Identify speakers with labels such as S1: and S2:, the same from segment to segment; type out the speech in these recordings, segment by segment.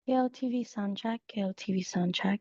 S1: KLTV soundcheck, KLTV soundcheck.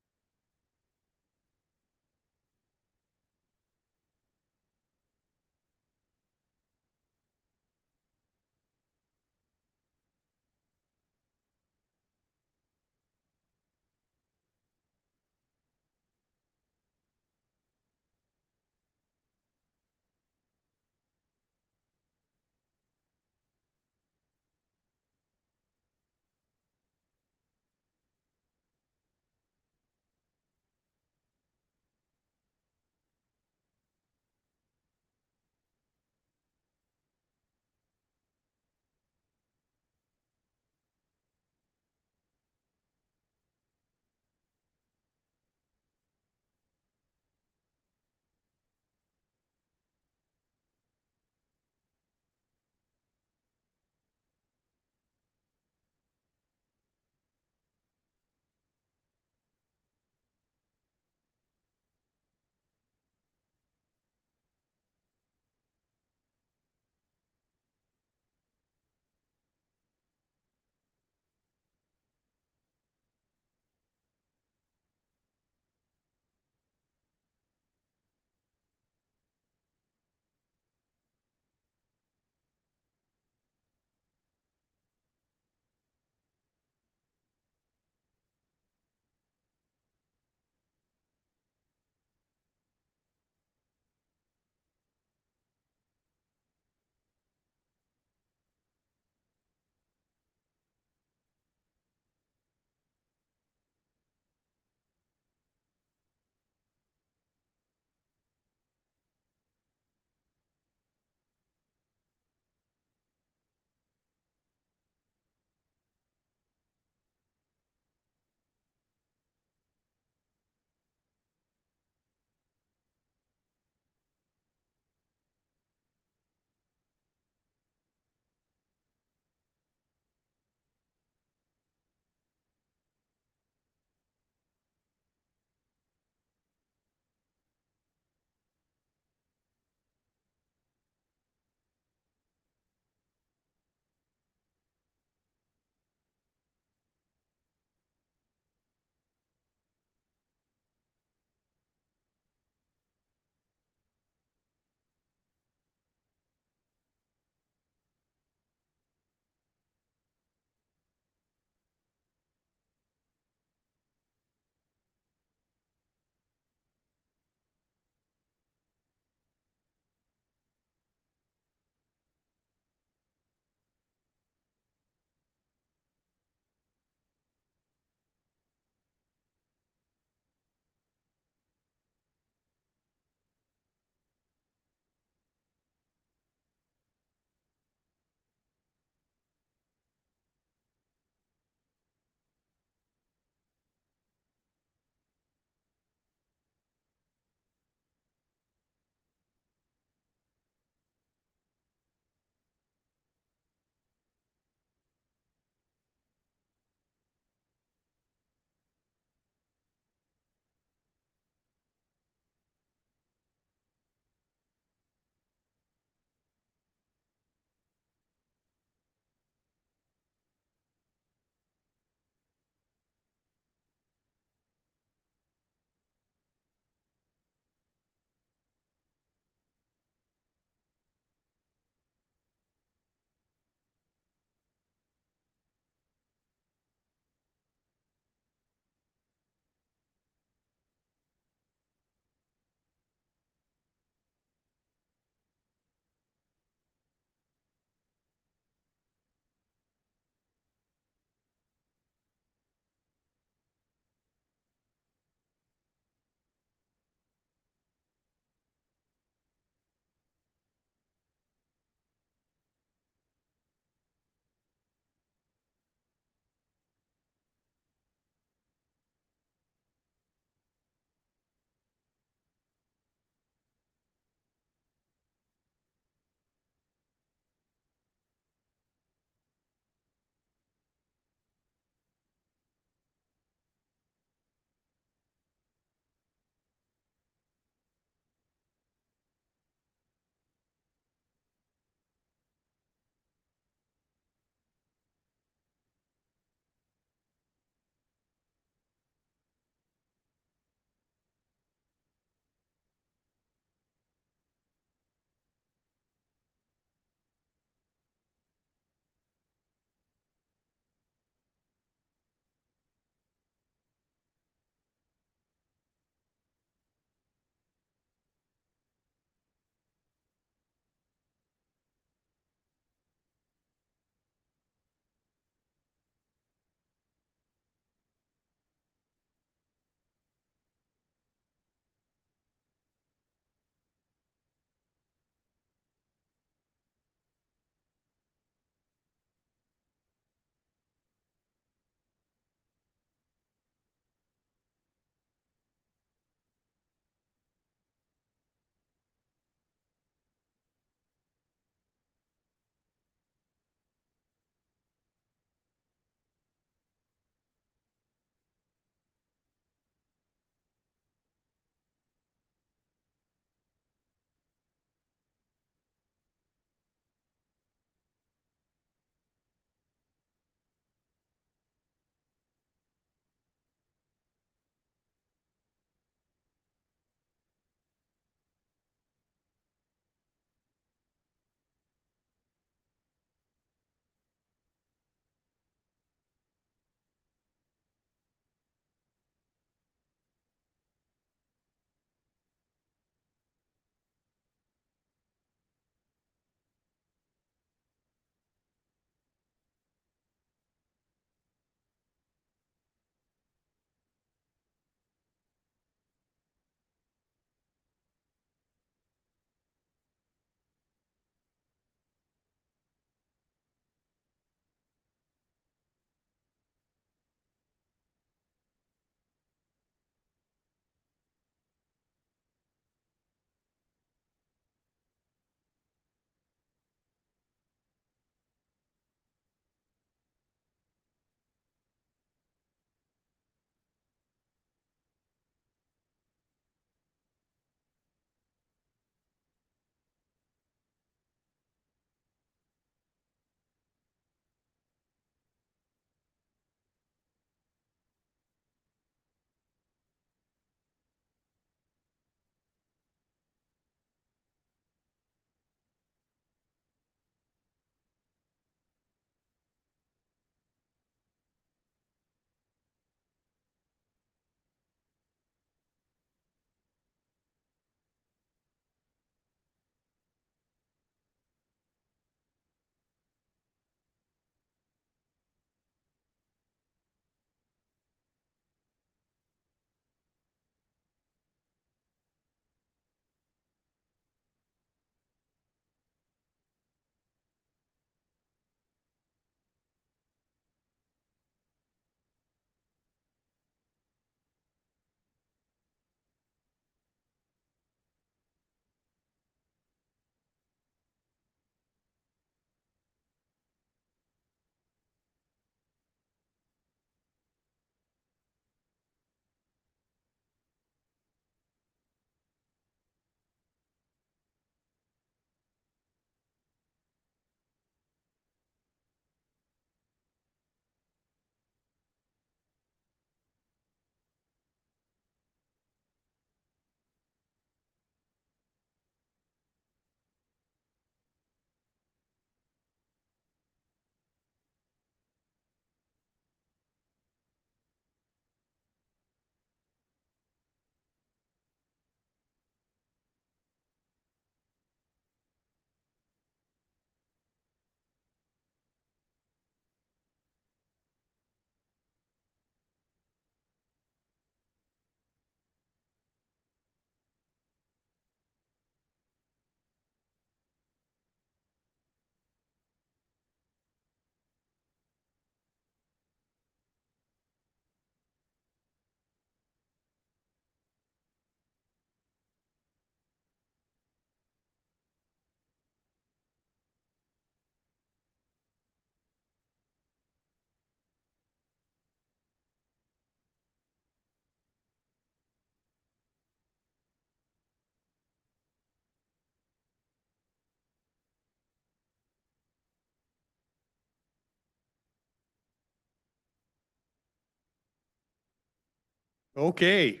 S2: Okay.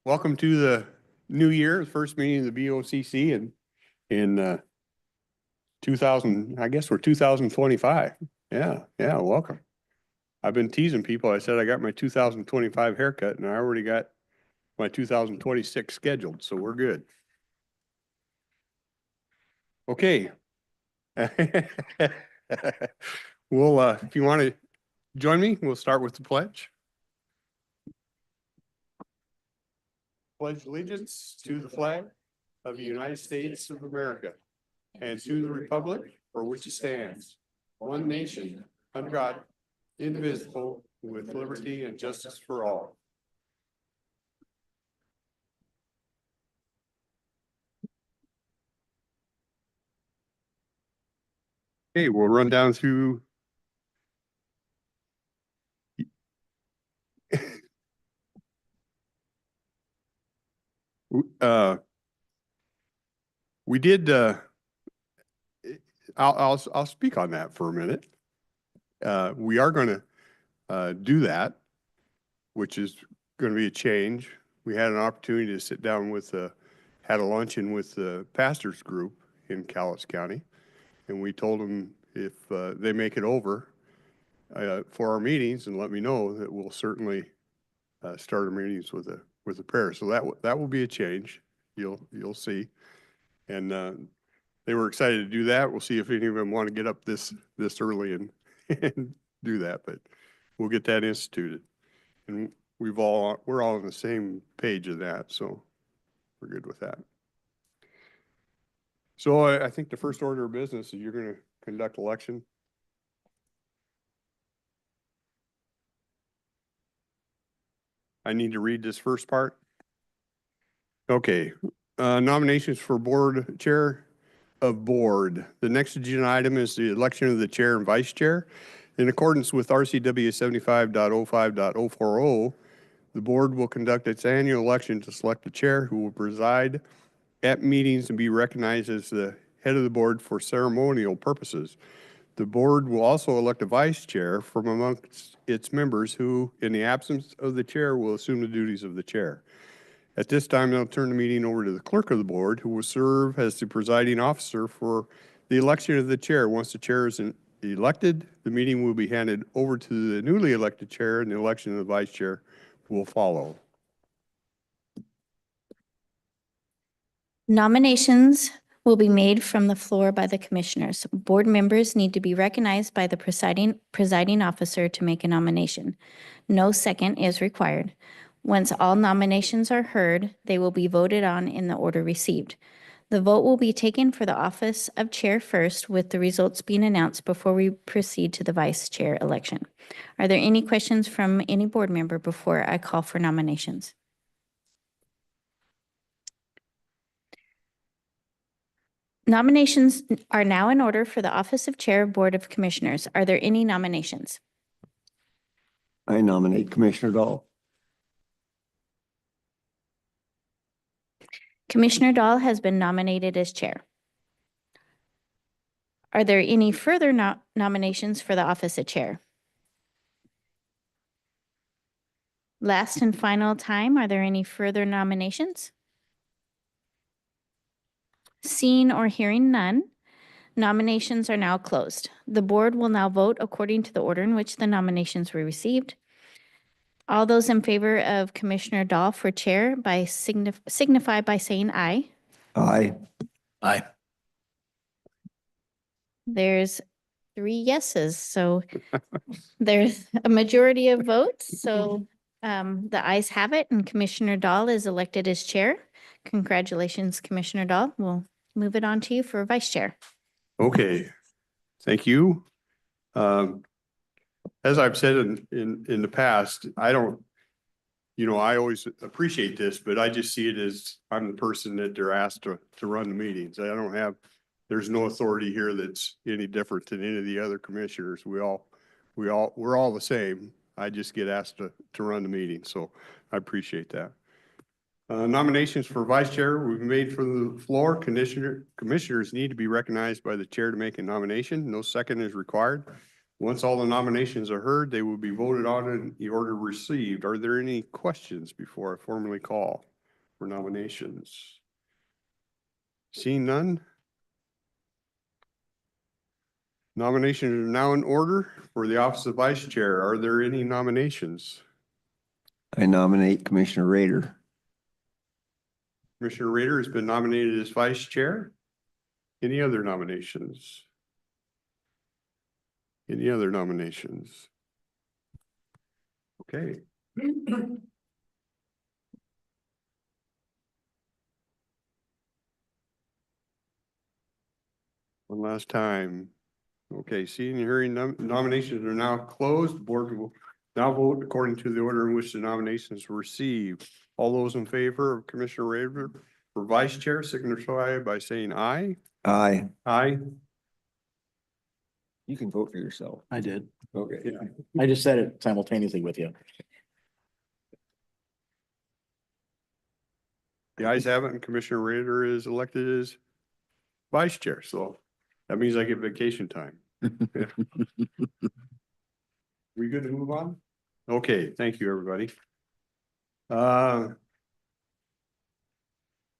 S2: Welcome to the new year, the first meeting of the BOCC in 2000, I guess we're 2025. Yeah, welcome. I've been teasing people. I said I got my 2025 haircut and I already got my 2026 scheduled, so we're good. Okay. Well, if you want to join me, we'll start with the pledge. Pledge allegiance to the flag of the United States of America and to the republic for which it stands, one nation, under God, indivisible, with liberty and justice for all. Okay, we'll run down through we did I'll speak on that for a minute. We are going to do that, which is going to be a change. We had an opportunity to sit down with had a luncheon with the pastors group in Cowlitz County, and we told them if they make it over for our meetings and let me know, that we'll certainly start our meetings with a prayer. So that will be a change. You'll see, and they were excited to do that. We'll see if any of them want to get up this early and do that, but we'll get that instituted. And we're all on the same page of that, so we're good with that. So I think the first order of business is you're going to conduct election. I need to read this first part. Okay. Nominations for board chair of board. The next agenda item is the election of the chair and vice chair. In accordance with RCW 75.05.040, the board will conduct its annual election to select the chair who will preside at meetings and be recognized as the head of the board for ceremonial purposes. The board will also elect a vice chair from amongst its members who, in the absence of the chair, will assume the duties of the chair. At this time, I'll turn the meeting over to the clerk of the board, who will serve as the presiding officer for the election of the chair. Once the chair is elected, the meeting will be handed over to the newly elected chair, and the election of the vice chair will follow.
S3: Nominations will be made from the floor by the commissioners. Board members need to be recognized by the presiding officer to make a nomination. No second is required. Once all nominations are heard, they will be voted on in the order received. The vote will be taken for the office of chair first, with the results being announced before we proceed to the vice chair election. Are there any questions from any board member before I call for nominations? Nominations are now in order for the office of chair of Board of Commissioners. Are there any nominations?
S4: I nominate Commissioner Dahl.
S3: Commissioner Dahl has been nominated as chair. Are there any further nominations for the office of chair? Last and final time, are there any further nominations? Seeing or hearing none, nominations are now closed. The board will now vote according to the order in which the nominations were received. All those in favor of Commissioner Dahl for chair signify by saying aye.
S4: Aye.
S5: Aye.
S3: There's 3 yeses, so there's a majority of votes. So the ayes have it, and Commissioner Dahl is elected as chair. Congratulations, Commissioner Dahl. We'll move it on to you for vice chair.
S2: Okay, thank you. As I've said in the past, I don't, I always appreciate this, but I just see it as I'm the person that they're asked to run the meetings. There's no authority here that's any different than any of the other commissioners. We're all the same. I just get asked to run the meeting, so I appreciate that. Nominations for vice chair we've made from the floor. Commissioners need to be recognized by the chair to make a nomination. No second is required. Once all the nominations are heard, they will be voted on in the order received. Are there any questions before I formally call for nominations? Seeing none? Nominations are now in order for the office of vice chair. Are there any nominations?
S4: I nominate Commissioner Rader.
S2: Commissioner Rader has been nominated as vice chair. Any other nominations? Any other nominations? Okay. One last time. Okay, seeing and hearing nominations are now closed. The board will now vote according to the order in which the nominations were received. All those in favor of Commissioner Rader for vice chair signify by saying aye.
S4: Aye.
S2: Aye.
S4: You can vote for yourself.
S5: I did.
S4: Okay.
S5: I just said it simultaneously with you.
S2: The ayes have it, and Commissioner Rader is elected as vice chair, so that means I get vacation time. We good to move on? Okay, thank you, everybody.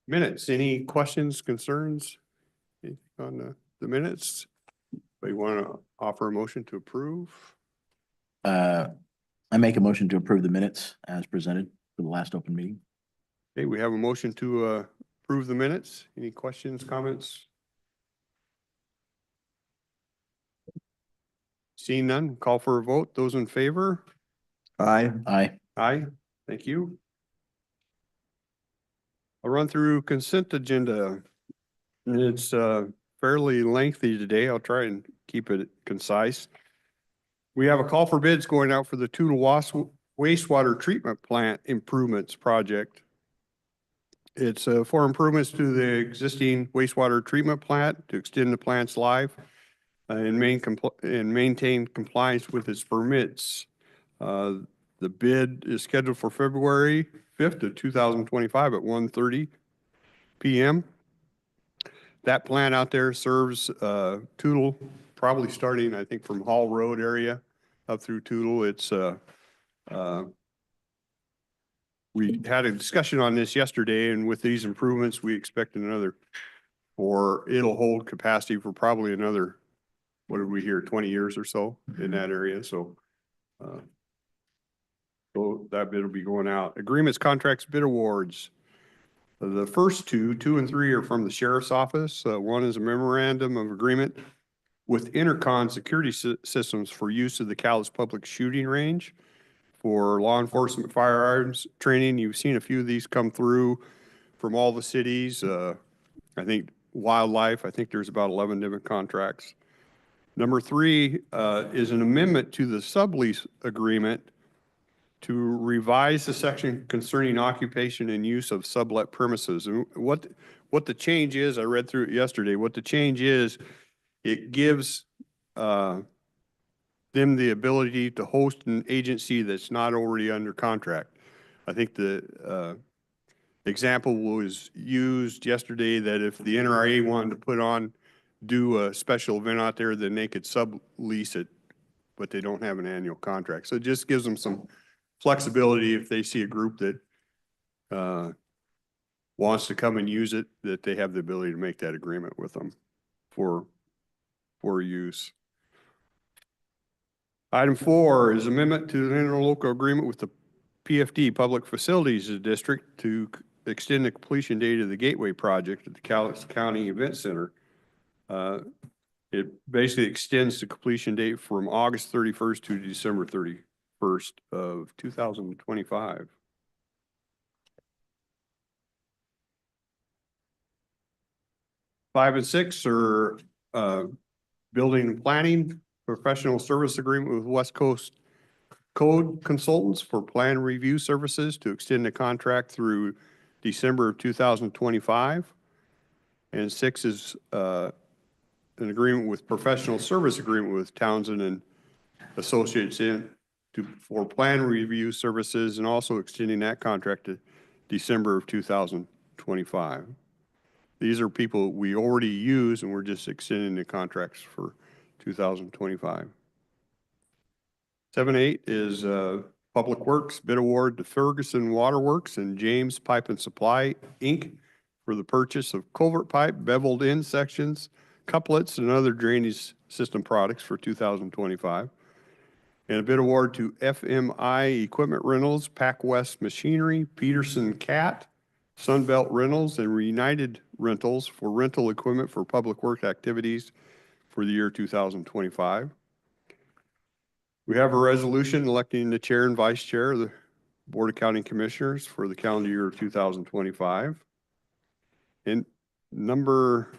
S2: Minutes, any questions, concerns on the minutes? But you want to offer a motion to approve?
S5: I make a motion to approve the minutes as presented for the last open meeting.
S2: Okay, we have a motion to approve the minutes. Any questions, comments? Seeing none, call for a vote. Those in favor?
S4: Aye.
S5: Aye.
S2: Aye, thank you. I'll run through consent agenda. It's fairly lengthy today. I'll try and keep it concise. We have a call for bids going out for the Toutle wastewater treatment plant improvements project. It's for improvements to the existing wastewater treatment plant to extend the plant's life and maintain compliance with its permits. The bid is scheduled for February 5th of 2025 at 1:30 p.m. That plant out there serves Toutle, probably starting, I think, from Hall Road area up through Toutle. It's we had a discussion on this yesterday, and with these improvements, we expect another, or it'll hold capacity for probably another, what did we hear, 20 years or so in that area. So that bid will be going out. Agreements, contracts, bid awards. The first two and three are from the sheriff's office. One is a memorandum of agreement with Intercon Security Systems for use of the Cowlitz Public Shooting Range for law enforcement firearms training. You've seen a few of these come through from all the cities. I think wildlife, I think there's about 11 different contracts. Number three is an amendment to the sublease agreement to revise the section concerning occupation and use of sublet premises. And what the change is, I read through it yesterday, what the change is, it gives them the ability to host an agency that's not already under contract. I think the example was used yesterday that if the NRA wanted to do a special event out there, then they could sublease it, but they don't have an annual contract. So it just gives them some flexibility if they see a group that wants to come and use it, that they have the ability to make that agreement with them for use. Item 4 is amendment to the interlocal agreement with the PFD Public Facilities District to extend the completion date of the Gateway project at the Cowlitz County Event Center. It basically extends the completion date from August 31st to December 31st of 2025. Five and six are building and planning professional service agreement with West Coast Code Consultants for plan review services to extend the contract through December of 2025. And 6 is an agreement with professional service agreement with Townsend and Associates for plan review services, and also extending that contract to December of 2025. These are people we already use, and we're just extending the contracts for 2025. 7-8 is Public Works bid award to Ferguson Waterworks and James Pipe and Supply, Inc. for the purchase of culvert pipe, beveled in sections, couplets, and other drainage system products for 2025. And a bid award to FMI Equipment Rentals, Pac West Machinery, Peterson Cat, Sunbelt Rentals, and Reunited Rentals for rental equipment for public work activities for the year 2025. We have a resolution electing the chair and vice chair of the Board of County Commissioners for the calendar year of 2025. And number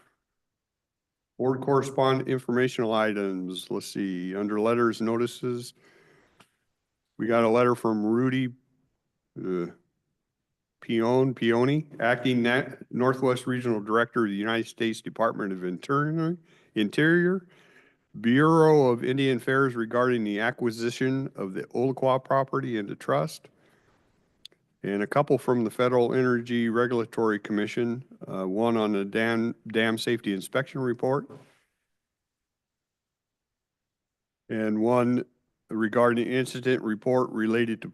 S2: board correspondent informational items, let's see, under letters, notices, we got a letter from Rudy Peone, acting Northwest Regional Director of the United States Department of Interior, Bureau of Indian Affairs regarding the acquisition of the Olaqua property into trust. And a couple from the Federal Energy Regulatory Commission, one on the dam safety inspection report, and one regarding incident report related to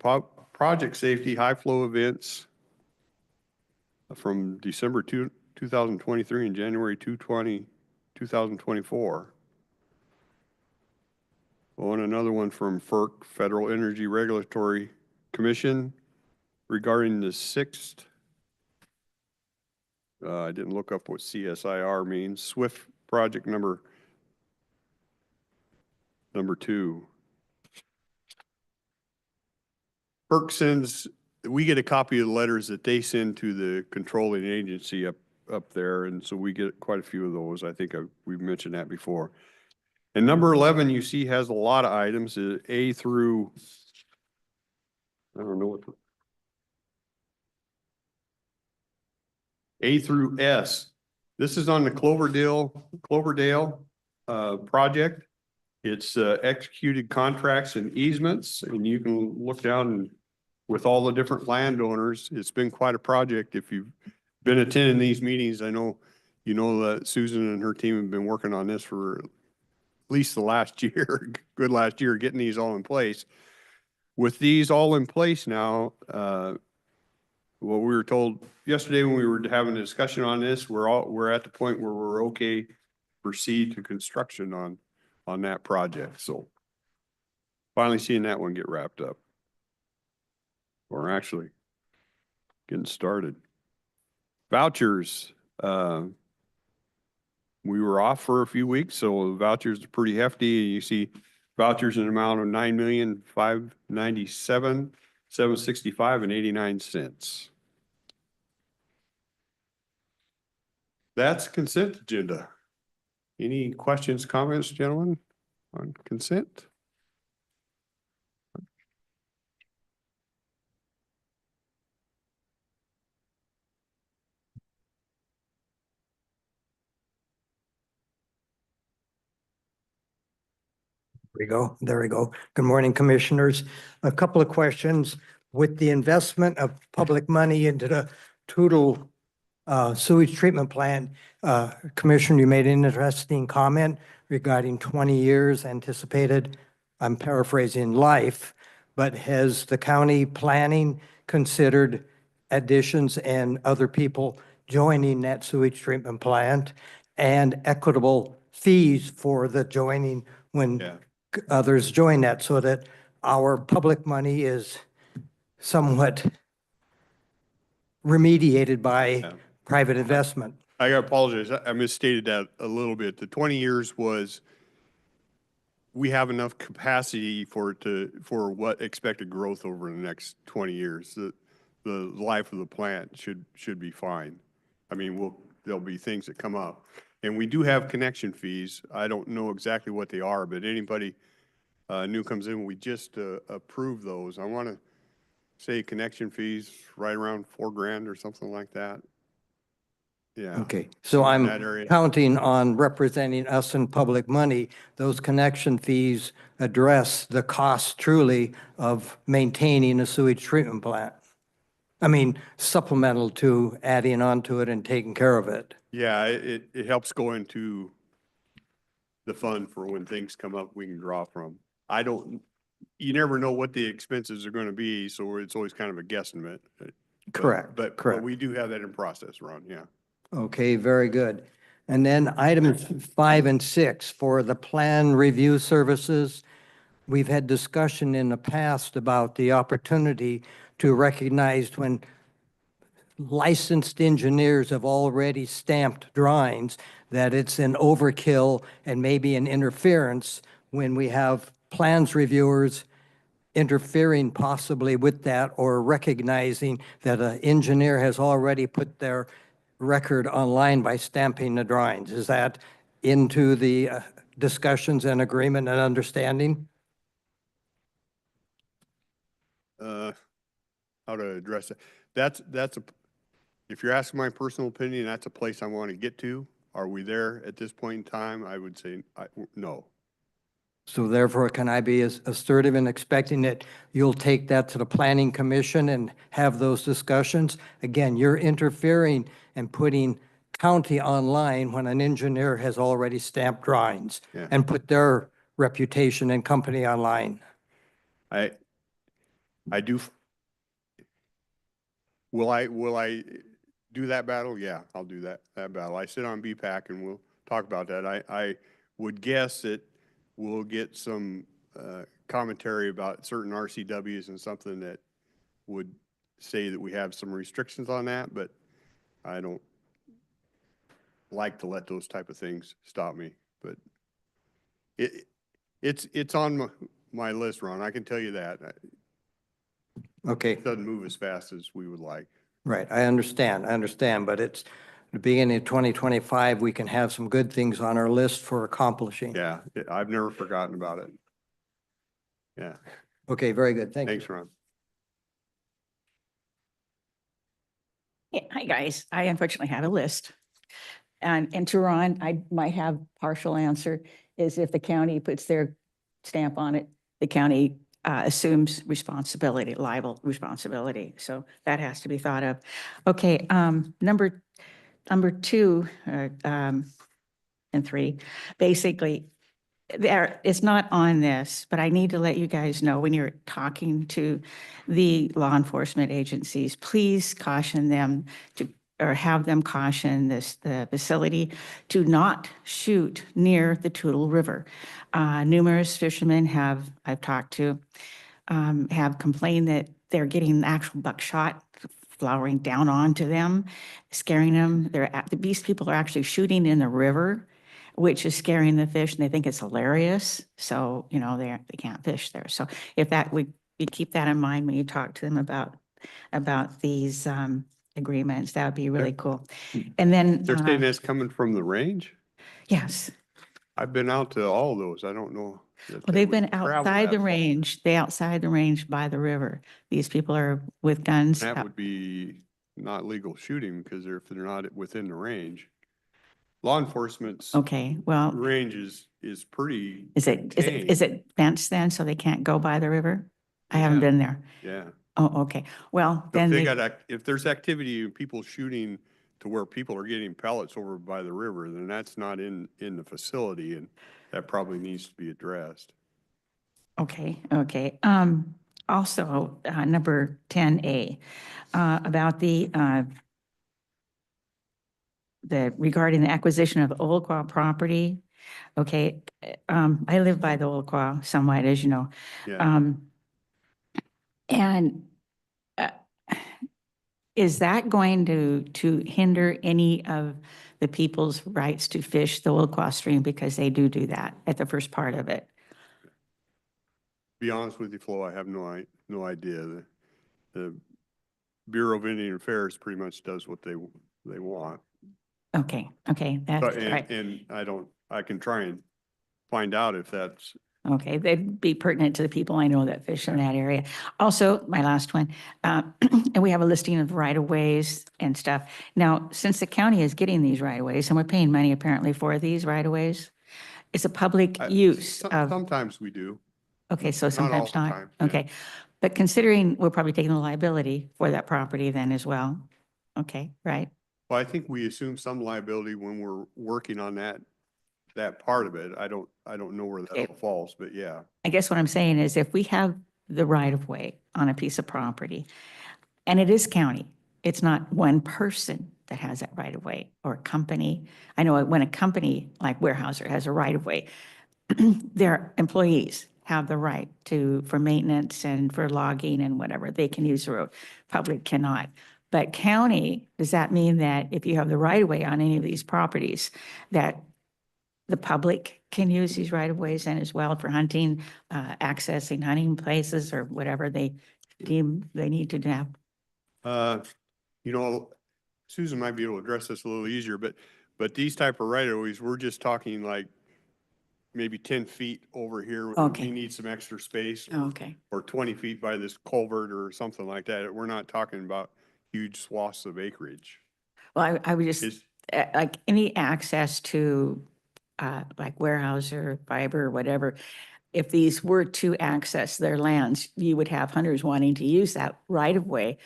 S2: project safety high flow events from December 2023 and January 2024. Oh, and another one from FERC, Federal Energy Regulatory Commission, regarding the sixth, I didn't look up what CSIR means, SWIFT project number 2. FERC sends, we get a copy of the letters that they send to the controlling agency up there, and so we get quite a few of those. I think we've mentioned that before. And number 11, you see, has a lot of items, A through, I don't know what, A through S. This is on the Cloverdale project. It's executed contracts and easements, and you can look down with all the different landowners. It's been quite a project. If you've been attending these meetings, I know you know that Susan and her team have been working on this for at least the last year, good last year, getting these all in place. With these all in place now, what we were told yesterday when we were having a discussion on this, we're at the point where we're okay to proceed to construction on that project. So finally seeing that one get wrapped up. Or actually getting started. Vouchers. We were off for a few weeks, so the vouchers are pretty hefty. You see vouchers in an amount of $9,597,765.89. That's consent agenda. Any questions, comments, gentlemen, on consent?
S6: There we go. Good morning, Commissioners. A couple of questions. With the investment of public money into the Toutle sewage treatment plant, Commissioner, you made an interesting comment regarding 20 years anticipated, I'm paraphrasing, life, but has the county planning considered additions and other people joining that sewage treatment plant and equitable fees for the joining when others join that, so that our public money is somewhat remediated by private investment?
S2: I gotta apologize. I misstated that a little bit. The 20 years was, we have enough capacity for what expected growth over the next 20 years. The life of the plant should be fine. I mean, there'll be things that come up. And we do have connection fees. I don't know exactly what they are, but anybody new comes in, we just approve those. I want to say connection fees right around $4,000 or something like that. Yeah.
S6: Okay, so
S2: in that
S6: I'm
S2: area.
S6: counting on representing us in public money. Those connection fees address the cost truly of maintaining a sewage treatment plant. I mean, supplemental to adding on to it and taking care of it.
S2: Yeah, it helps go into the fund for when things come up we can draw from. I don't you never know what the expenses are gonna be, so it's always kind of a guesstimate.
S6: Correct,
S2: But
S6: correct.
S2: we do have that in process, Ron, yeah.
S6: Okay, very good. And then items 5 and 6 for the plan review services. We've had discussion in the past about the opportunity to recognize when licensed engineers have already stamped drawings, that it's an overkill and maybe an interference when we have plans reviewers interfering possibly with that, or recognizing that an engineer has already put their record online by stamping the drawings. Is that into the discussions and agreement and understanding?
S2: How to address it. That's if you're asking my personal opinion, that's a place I want to get to. Are we there at this point in time? I would say, no.
S6: So therefore, can I be as assertive in expecting that you'll take that to the planning commission and have those discussions? Again, you're interfering and putting county online when an engineer has already stamped drawings
S2: Yeah.
S6: and put their reputation and company online.
S2: I do. Will I do that battle? Yeah, I'll do that battle. I sit on BPAC and we'll talk about that. I would guess that we'll get some commentary about certain RCWs and something that would say that we have some restrictions on that, but I don't like to let those type of things stop me. But it's on my list, Ron. I can tell you that.
S6: Okay,
S2: It doesn't move as fast as we would like.
S6: right, I understand, but it's the beginning of 2025, we can have some good things on our list for accomplishing.
S2: Yeah, I've never forgotten about it. Yeah,
S6: Okay, very good, thank you.
S2: thanks, Ron.
S7: Yeah, hi, guys. I unfortunately had a list. And to Ron, I might have partial answer, is if the county puts their stamp on it, the county assumes responsibility, liable responsibility. So that has to be thought of. Okay, number 2 and 3, basically, it's not on this, but I need to let you guys know when you're talking to the law enforcement agencies, please caution them to, or have them caution the facility to not shoot near the Toutle River. Numerous fishermen I've talked to, have complained that they're getting actual buckshot flowering down onto them, scaring them. These people are actually shooting in the river, which is scaring the fish, and they think it's hilarious. So, they can't fish there. So if you keep that in mind when you talk to them about these agreements, that would be really cool. And then,
S2: They're saying that's coming from the range?
S7: yes,
S2: I've been out to all of those. I don't know. that
S7: well,
S2: they
S7: they've
S2: would
S7: been
S2: travel
S7: outside
S2: that
S7: the
S2: far.
S7: range. Outside the range by the river. These people are with guns.
S2: That would be not legal shooting because if they're not within the range. Law enforcement's
S7: Okay, well,
S2: range is pretty
S7: is
S2: contained.
S7: it fenced then, so they can't go by the river? I haven't
S2: Yeah.
S7: been there.
S2: Yeah.
S7: Oh, okay. Well,
S2: So if
S7: then
S2: they got, if there's activity and people shooting to where people are getting pellets over by the river, then that's not in the facility, and that probably needs to be addressed.
S7: okay. Also, number 10A, about the regarding the acquisition of Old Quaw property. Okay, I live by the Old Quaw somewhat, as you know.
S2: Yeah.
S7: And is that going to hinder any of the people's rights to fish the Old Quaw Stream, because they do that at the first part of it?
S2: Be honest with you, Flo, I have no idea. The Bureau of Indian Affairs pretty much does what they want.
S7: Okay, that's
S2: But,
S7: right.
S2: and I can try and find out if that's,
S7: Okay, they'd be pertinent to the people I know that fish in that area. Also, my last one, and we have a listing of right-of-ways and stuff. Now, since the county is getting these right-of-ways, and we're paying money apparently for these right-of-ways, it's a public use of,
S2: sometimes we do.
S7: okay, so
S2: not all
S7: sometimes
S2: the
S7: not.
S2: time, yeah.
S7: Okay, but considering we're probably taking the liability for that property then as well. Okay, right,
S2: Well, I think we assume some liability when we're working on that that part of it. I don't know where that
S7: Okay.
S2: all falls, but yeah.
S7: I guess what I'm saying is if we have the right of way on a piece of property, and it is county, it's not one person that has that right of way or a company. I know when a company like Weyerhaeuser has a right of way, their employees have the right to, for maintenance and for logging and whatever, they can use the road. Public cannot. But county, does that mean that if you have the right of way on any of these properties, that the public can use these right of ways and as well for hunting, accessing hunting places or whatever they deem they need to have?
S2: You know, Susan might be able to address this a little easier, but these type of right of ways, we're just talking like maybe 10 feet over here.
S7: Okay.
S2: We need some extra space.
S7: Oh, okay.
S2: Or 20 feet by this culvert or something like that. We're not talking about huge swaths of acreage.
S7: Well, I would just,
S2: Is,
S7: like any access to, like Weyerhaeuser, fiber, whatever, if these were to access their lands, you would have hunters wanting to use that right of way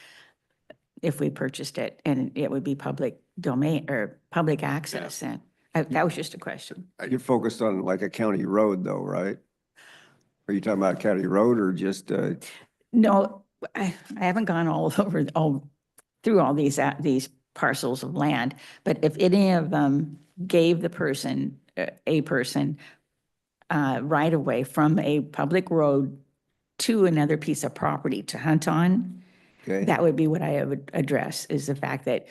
S7: if we purchased it, and it would be public domain or public access. And that was just a question.
S4: You're focused on like a county road though, right? Are you talking about county road or just,
S7: No, I haven't gone all through all these parcels of land, but if any of them gave the person, a person, right away from a public road to another piece of property to hunt on,
S4: okay?
S7: that would be what I would address, is the fact that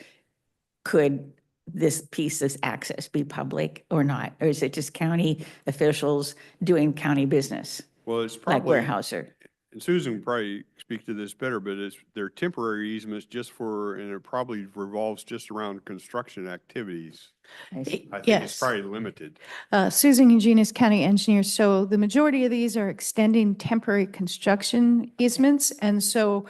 S7: could this piece's access be public or not? Or is it just county officials doing county business,
S2: well, it's
S7: like
S2: probably,
S7: Weyerhaeuser?
S2: and Susan can probably speak to this better, but they're temporary easements just for, and it probably revolves just around construction activities.
S7: I see.
S2: I think it's
S8: Yes.
S2: probably limited.
S8: Susan Eugenius, County Engineer. So the majority of these are extending temporary construction easements. And so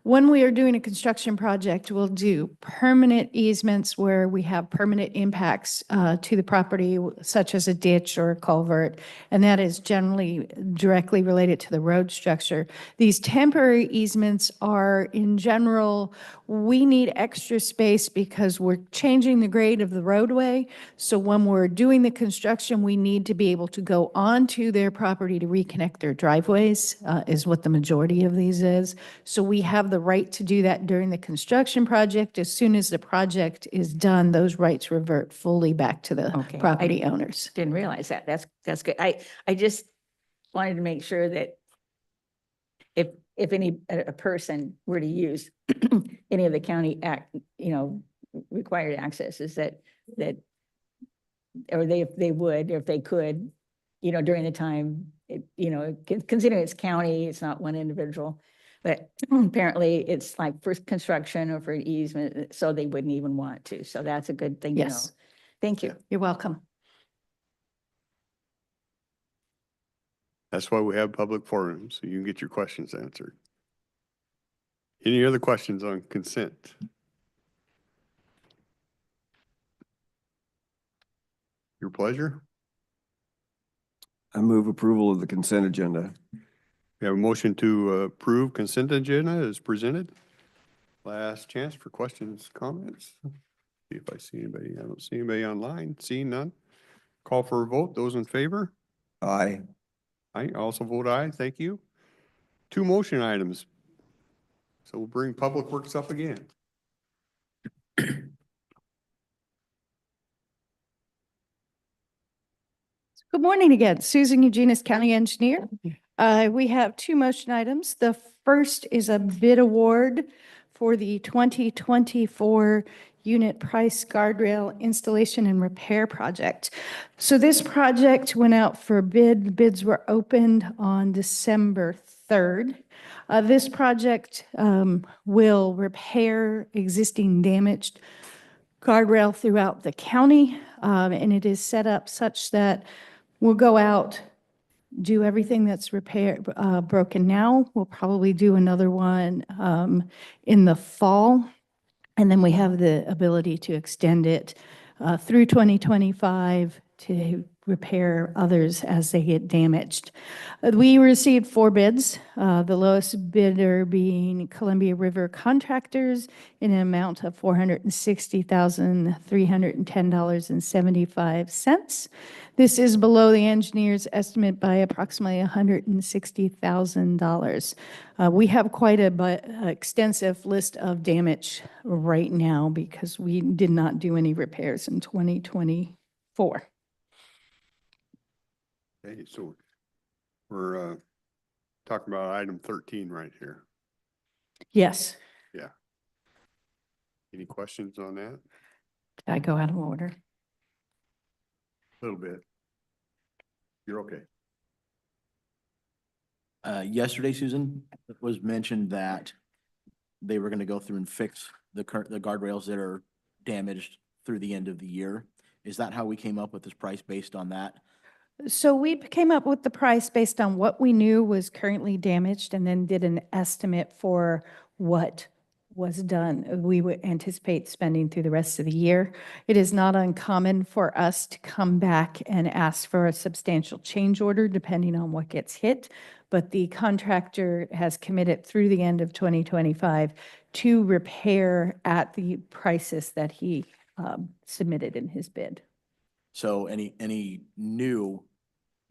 S8: when we are doing a construction project, we'll do permanent easements where we have permanent impacts to the property, such as a ditch or a culvert, and that is generally directly related to the road structure. These temporary easements are, in general, we need extra space because we're changing the grade of the roadway. So when we're doing the construction, we need to be able to go onto their property to reconnect their driveways, is what the majority of these is. So we have the right to do that during the construction project. As soon as the project is done, those rights revert fully back to the
S7: Okay.
S8: property owners.
S7: Didn't realize that. That's good. I just wanted to make sure that if a person were to use any of the county required accesses that, or if they would, or if they could, during the time, considering it's county, it's not one individual, but apparently it's like for construction or for an easement, so they wouldn't even want to. So that's a good thing to know.
S8: Yes.
S7: Thank you.
S8: You're welcome.
S2: That's why we have public forums, so you can get your questions answered. Any other questions on consent? Your pleasure.
S4: I move approval of the consent agenda.
S2: We have a motion to approve consent agenda as presented. Last chance for questions, comments. See if I see anybody. I don't see anybody online. Seeing none. Call for a vote. Those in favor?
S4: Aye.
S2: I also vote aye. Thank you. 2 motion items. So we'll bring Public Works up again.
S8: Good morning again. Susan Eugenius, County Engineer. We have 2 motion items. The first is a bid award for the 2024 unit price guardrail installation and repair project. So this project went out for bid. Bids were opened on December 3rd. This project will repair existing damaged guardrail throughout the county, and it is set up such that we'll go out, do everything that's broken now. We'll probably do another one in the fall. And then we have the ability to extend it through 2025 to repair others as they get damaged. We received 4 bids, the lowest bidder being Columbia River Contractors in an amount of $460,310.75. This is below the engineer's estimate by approximately $160,000. We have quite a extensive list of damage right now because we did not do any repairs in 2024.
S2: Okay, so we're talking about item 13 right here.
S8: Yes.
S2: Any questions on that?
S8: Did I go out of order?
S2: A little bit. You're okay.
S5: Yesterday, Susan, it was mentioned that they were gonna go through and fix the guardrails that are damaged through the end of the year. Is that how we came up with this price based on that?
S8: So we came up with the price based on what we knew was currently damaged and then did an estimate for what was done. We would anticipate spending through the rest of the year. It is not uncommon for us to come back and ask for a substantial change order depending on what gets hit. But the contractor has committed through the end of 2025 to repair at the prices that he submitted in his bid.
S5: So any new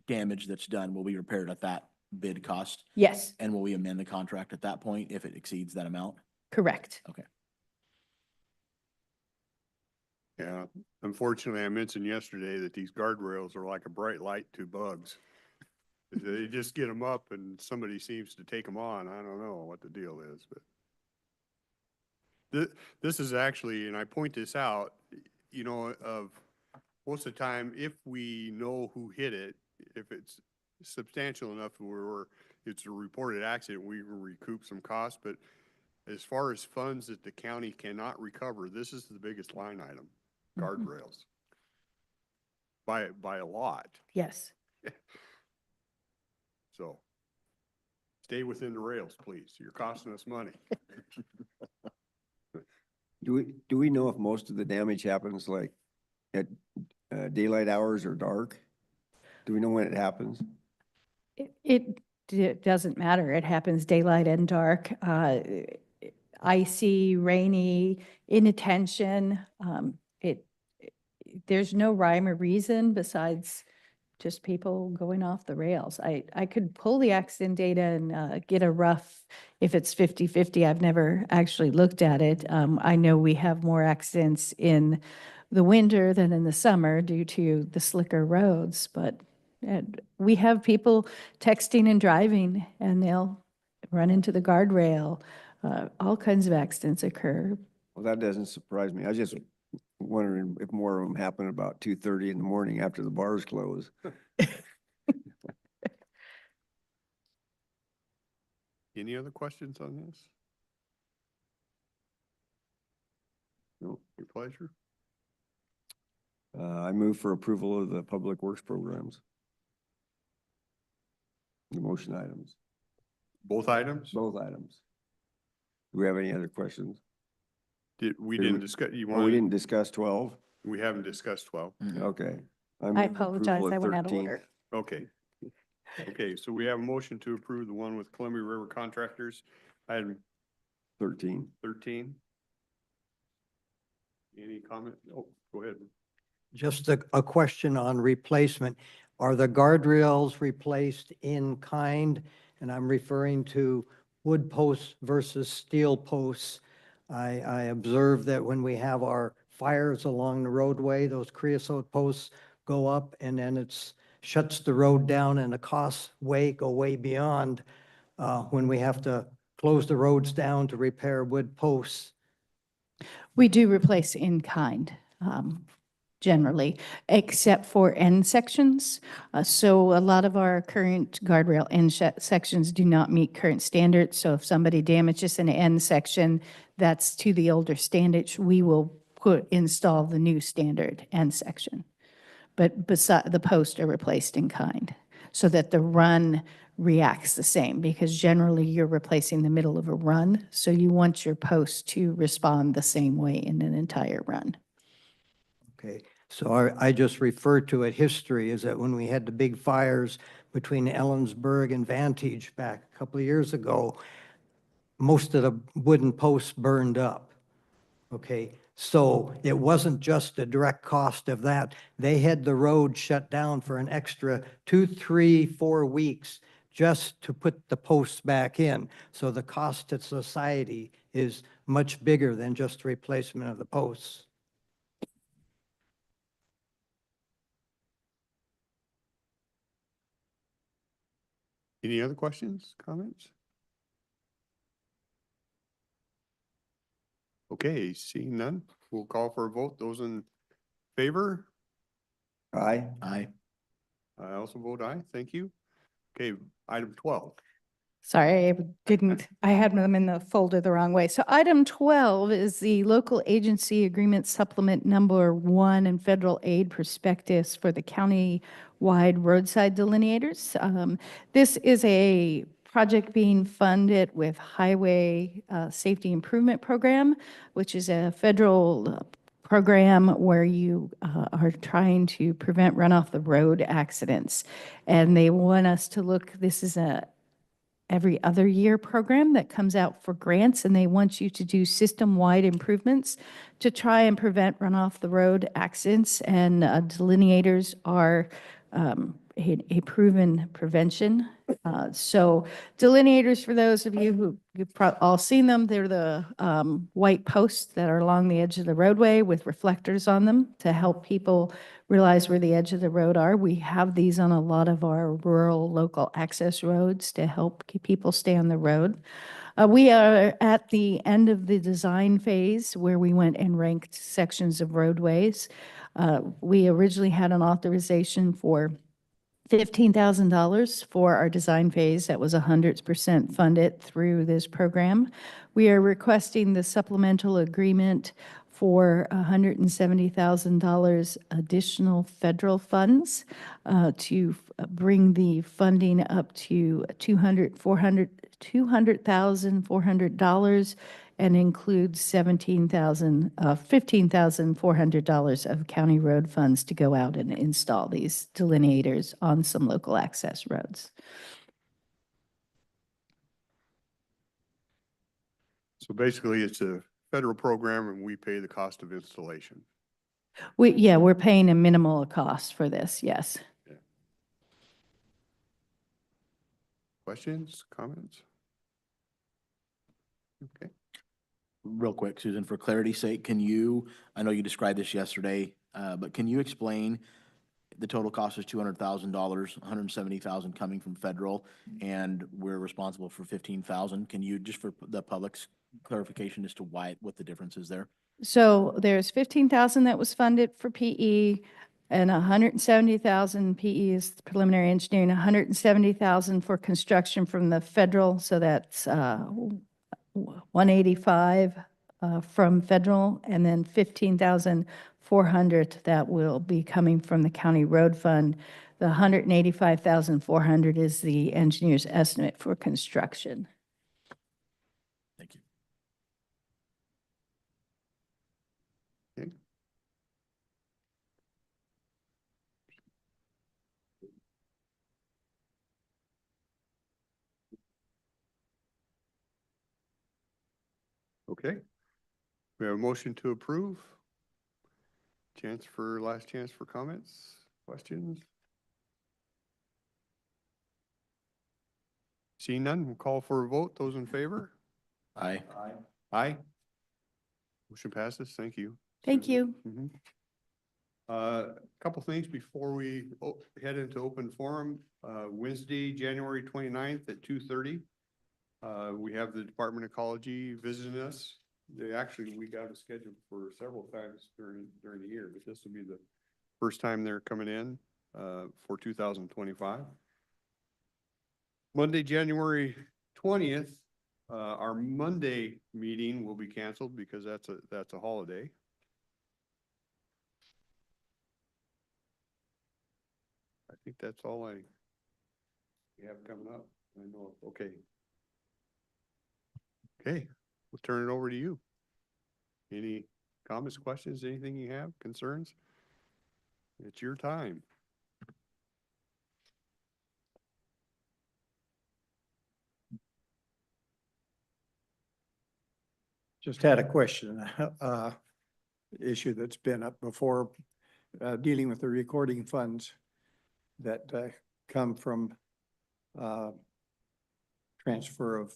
S5: damage that's done will be repaired at that bid cost?
S8: Yes,
S5: And will we amend the contract at that point if it exceeds that amount?
S8: correct.
S2: Yeah, unfortunately, I mentioned yesterday that these guardrails are like a bright light to bugs. They just get them up and somebody seems to take them on. I don't know what the deal is, but this is actually, and I point this out, you know, of most of the time, if we know who hit it, if it's substantial enough where it's a reported accident, we will recoup some costs. But as far as funds that the county cannot recover, this is the biggest line item, guardrails. By a lot.
S8: Yes.
S2: So stay within the rails, please. You're costing us money.
S4: Do we know if most of the damage happens like at daylight hours or dark? Do we know when it happens?
S8: It doesn't matter. It happens daylight and dark, icy, rainy, inattention. There's no rhyme or reason besides just people going off the rails. I could pull the accident data and get a rough, if it's 50-50, I've never actually looked at it. I know we have more accidents in the winter than in the summer due to the slicker roads, but we have people texting and driving and they'll run into the guardrail. All kinds of accidents occur.
S4: Well, that doesn't surprise me. I was just wondering if more of them happen about 2:30 in the morning after the bars close.
S2: Any other questions on this? No, your pleasure.
S4: I move for approval of the public works programs. The motion items,
S2: Both items?
S4: both items. Do we have any other questions?
S2: We didn't discuss, you
S4: Oh, we
S2: want,
S4: didn't discuss 12?
S2: we haven't discussed 12.
S4: Okay.
S8: I
S4: move
S8: apologize,
S4: approval
S8: I went out of
S4: 13.
S8: order.
S2: Okay. Okay, so we have a motion to approve the one with Columbia River Contractors. Item
S4: 13.
S2: 13. Any comment? Oh, go ahead.
S6: Just a question on replacement. Are the guardrails replaced in kind? And I'm referring to wood posts versus steel posts. I observe that when we have our fires along the roadway, those creosote posts go up and then it's shuts the road down and the costs go way beyond when we have to close the roads down to repair wood posts.
S8: We do replace in kind, generally, except for end sections. So a lot of our current guardrail end sections do not meet current standards. So if somebody damages an end section that's to the older standard, we will install the new standard end section. But beside the posts are replaced in kind so that the run reacts the same, because generally you're replacing the middle of a run. So you want your post to respond the same way in an entire run.
S6: Okay, So I just refer to it, history, is that when we had the big fires between Ellensburg and Vantage back a couple of years ago, most of the wooden posts burned up. Okay, so it wasn't just the direct cost of that. They had the road shut down for an extra 2, 3, 4 weeks just to put the posts back in. So the cost to society is much bigger than just the replacement of the posts.
S2: Any other questions, comments? Okay, seeing none, we'll call for a vote. Those in favor?
S4: Aye.
S5: Aye.
S2: I also vote aye. Thank you. Okay, item 12.
S8: Sorry, I had them in the folder the wrong way. So item 12 is the local agency agreement supplement number 1 and federal aid prospectus for the county-wide roadside delineators. This is a project being funded with Highway Safety Improvement Program, which is a federal program where you are trying to prevent runoff the road accidents. And they want us to look, this is a every other year program that comes out for grants, and they want you to do system-wide improvements to try and prevent runoff the road accidents. And delineators are a proven prevention. So delineators, for those of you who you've all seen them, they're the white posts that are along the edge of the roadway with reflectors on them to help people realize where the edge of the road are. We have these on a lot of our rural local access roads to help keep people stay on the road. We are at the end of the design phase where we went and ranked sections of roadways. We originally had an authorization for $15,000 for our design phase. That was 100% funded through this program. We are requesting the supplemental agreement for $170,000 additional federal funds to bring the funding up to $200,400 and includes $15,400 of county road funds to go out and install these delineators on some local access roads.
S2: So basically, it's a federal program and we pay the cost of installation.
S8: We're paying a minimal cost for this, yes.
S2: Questions, comments? Okay.
S5: Real quick, Susan, for clarity's sake, can you, I know you described this yesterday, but can you explain the total cost is $200,000, $170,000 coming from federal, and we're responsible for $15,000. Can you, just for the public's clarification as to what the difference is there?
S8: So there's 15,000 that was funded for PE, and 170,000 PE is preliminary engineering, 170,000 for construction from the federal, so that's 185 from federal, and then 15,400 that will be coming from the county road fund. The 185,400 is the engineer's estimate for construction.
S5: Thank you.
S2: Okay. Okay. We have a motion to approve. Last chance for comments, questions? Seeing none, we'll call for a vote. Those in favor?
S5: Aye.
S2: Aye. Motion passes. Thank you.
S8: Thank you.
S2: Mhm. Couple things before we head into open forum. Wednesday, January 29th at 2:30. We have the Department of Ecology visiting us. We got it scheduled for several times during the year, but this will be the first time they're coming in for 2025. Monday, January 20th, our Monday meeting will be canceled because that's a holiday. I think that's all we have coming up. I know, okay. Okay, we'll turn it over to you. Any comments, questions, anything you have, concerns? It's your time.
S9: Just had a question, issue that's been up before, dealing with the recording funds that come from transfer of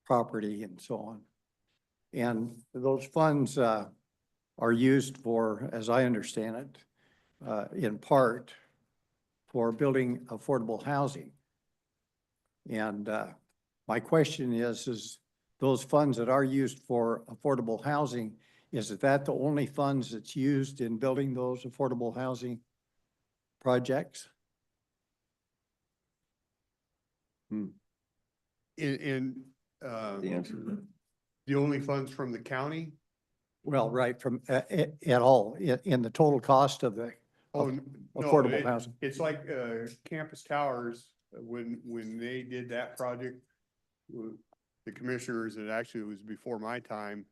S9: property and so on. And those funds are used for, as I understand it, in part for building affordable housing. And my question is those funds that are used for affordable housing, is that the only funds that's used in building those affordable housing projects?
S2: In,
S4: The answer to that.
S2: the only funds from the county?
S9: Well, right, from, at all, in the total cost of the,
S2: Oh,
S9: Of
S2: no,
S9: affordable housing.
S2: It's like, Campus Towers, when they did that project, the commissioners, and actually it was before my time,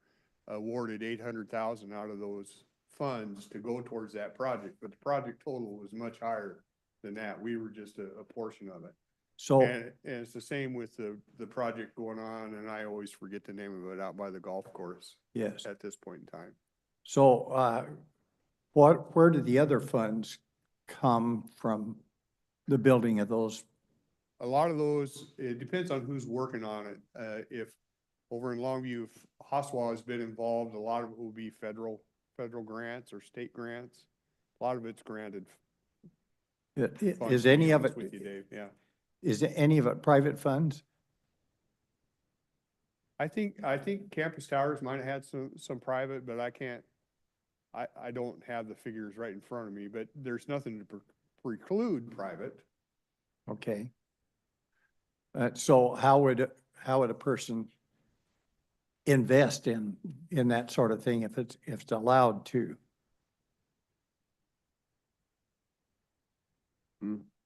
S2: awarded 800,000 out of those funds to go towards that project, but the project total was much higher than that. We were just a portion of it.
S9: so,
S2: And it's the same with the project going on, and I always forget the name of it, out by the golf course
S9: yes.
S2: at this point in time.
S9: So, where do the other funds come from the building of those?
S2: A lot of those, it depends on who's working on it. If over in Longview, if Hoswa has been involved, a lot of it will be federal grants or state grants. A lot of it's granted. funds,
S9: Is
S2: to be
S9: any of
S2: honest
S9: it,
S2: with you, Dave, yeah.
S9: is any of it private funds?
S2: I think Campus Towers might have had some private, but I don't have the figures right in front of me, but there's nothing to preclude private.
S9: Okay. So how would a person invest in that sort of thing if it's allowed to?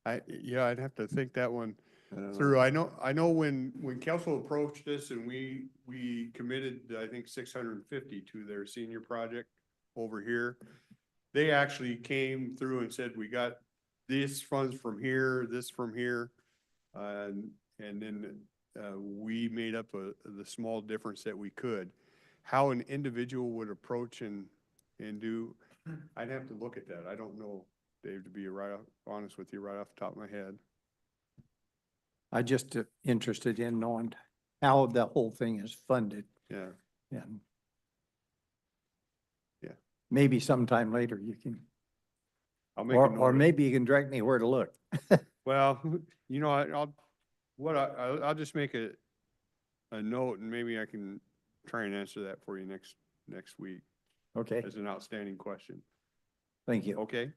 S2: I'd have to think that one
S4: I don't know.
S2: through. I know when council approached us and we committed, I think, 650 to their senior project over here. They actually came through and said, we got these funds from here, this from here. And then we made up the small difference that we could. How an individual would approach and do, I'd have to look at that. I don't know, Dave, to be honest with you, right off the top of my head.
S9: I just interested in knowing how the whole thing is funded.
S2: Yeah.
S9: And
S2: Yeah.
S9: maybe sometime later you can,
S2: I'll make a note
S9: or
S2: of it.
S9: maybe you can direct me where to look.
S2: Well, I'll just make a note, and maybe I can try and answer that for you next week
S9: Okay,
S2: as an outstanding question.
S9: thank you.
S2: Okay?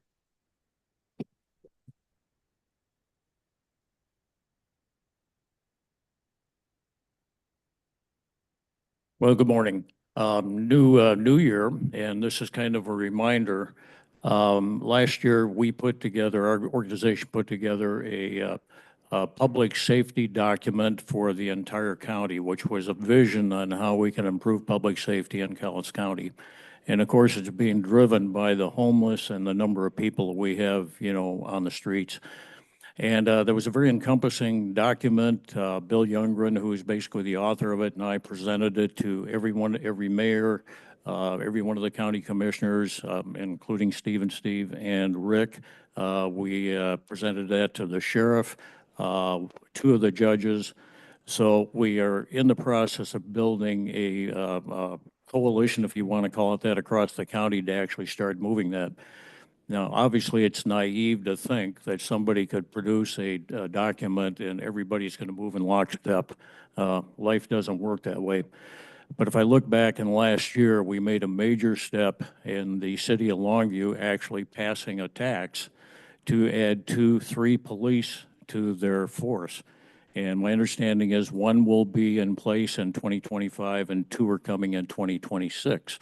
S10: Well, good morning. New year, and this is kind of a reminder. Last year, our organization put together a public safety document for the entire county, which was a vision on how we can improve public safety in Cowlitz County. And of course, it's being driven by the homeless and the number of people we have, on the streets. And there was a very encompassing document. Bill Youngren, who is basically the author of it, and I presented it to every mayor, every one of the county commissioners, including Steve and Rick. We presented that to the sheriff, 2 of the judges. So we are in the process of building a coalition, if you want to call it that, across the county to actually start moving that. Now, obviously, it's naive to think that somebody could produce a document and everybody's going to move in lockstep. Life doesn't work that way. But if I look back in last year, we made a major step in the city of Longview actually passing a tax to add 3 police to their force. And my understanding is 1 will be in place in 2025 and 2 are coming in 2026.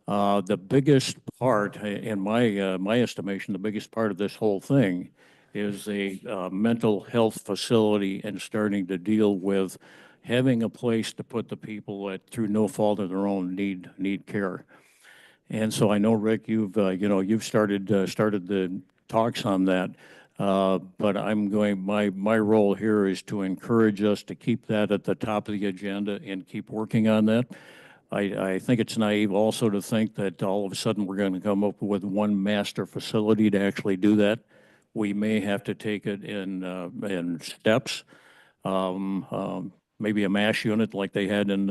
S10: The biggest part, in my estimation, the biggest part of this whole thing is a mental health facility and starting to deal with having a place to put the people that, through no fault of their own, need care. And so I know, Rick, you've started the talks on that. But my role here is to encourage us to keep that at the top of the agenda and keep working on that. I think it's naive also to think that all of a sudden we're going to come up with one master facility to actually do that. We may have to take it in steps. Maybe a MASH unit like they had in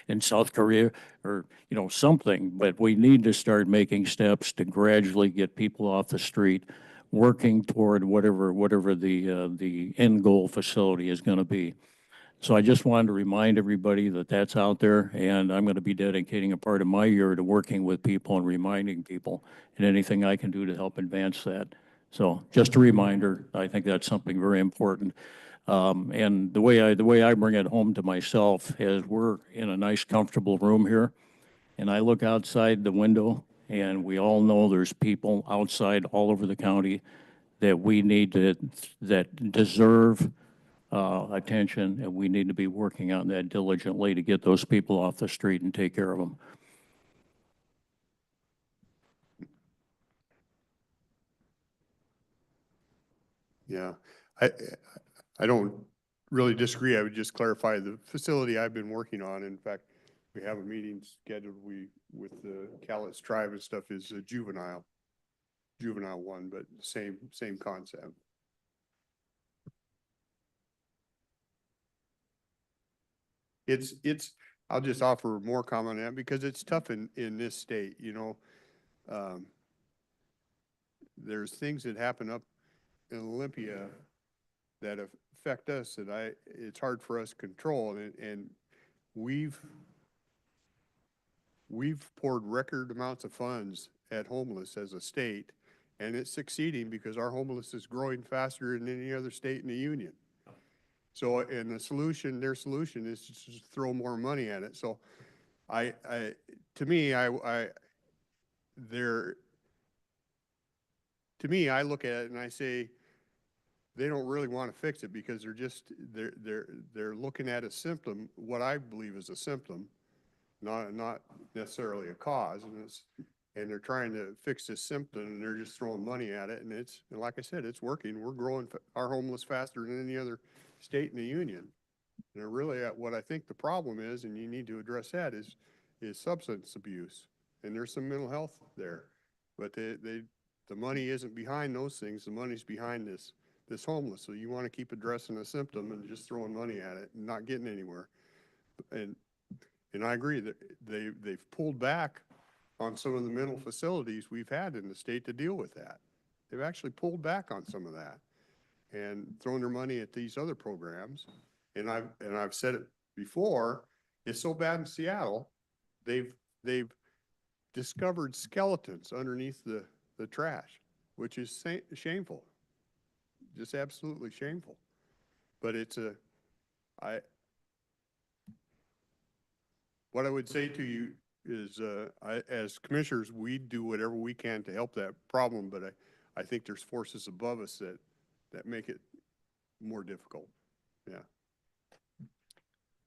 S10: in South Korea, or something. But we need to start making steps to gradually get people off the street, working toward whatever the end goal facility is going to be. So I just wanted to remind everybody that that's out there, and I'm going to be dedicating a part of my year to working with people and reminding people, and anything I can do to help advance that. So just a reminder, I think that's something very important. And the way I bring it home to myself is we're in a nice, comfortable room here, and I look outside the window, and we all know there's people outside all over the county that deserve attention, and we need to be working on that diligently to get those people off the street and take care of them.
S2: Yeah, I, I don't really disagree. I would just clarify the facility I've been working on. In fact, we have a meeting scheduled. With the Cowlitz tribe and stuff is a juvenile one, but same concept. I'll just offer more comment on that because it's tough in this state, there's things that happen up in Olympia that affect us that it's hard for us to control, and we've poured record amounts of funds at homeless as a state, and it's succeeding because our homeless is growing faster than any other state in the union. So, and their solution is just throw more money at it. So to me, I look at it and I say, they don't really want to fix it because they're looking at a symptom, what I believe is a symptom, not necessarily a cause, and they're trying to fix this symptom, and they're just throwing money at it, and like I said, it's working. We're growing our homeless faster than any other state in the union. And really, what I think the problem is, and you need to address that, is substance abuse, and there's some mental health there, but the money isn't behind those things. The money's behind this homeless. So you want to keep addressing the symptom and just throwing money at it and not getting anywhere. And I agree that they've pulled back on some of the mental facilities we've had in the state to deal with that. They've actually pulled back on some of that and thrown their money at these other programs. And I've said it before, it's so bad in Seattle, they've discovered skeletons underneath the trash, which is shameful, just absolutely shameful. But what I would say to you is, as commissioners, we do whatever we can to help that problem, but I think there's forces above us that make it more difficult. Yeah.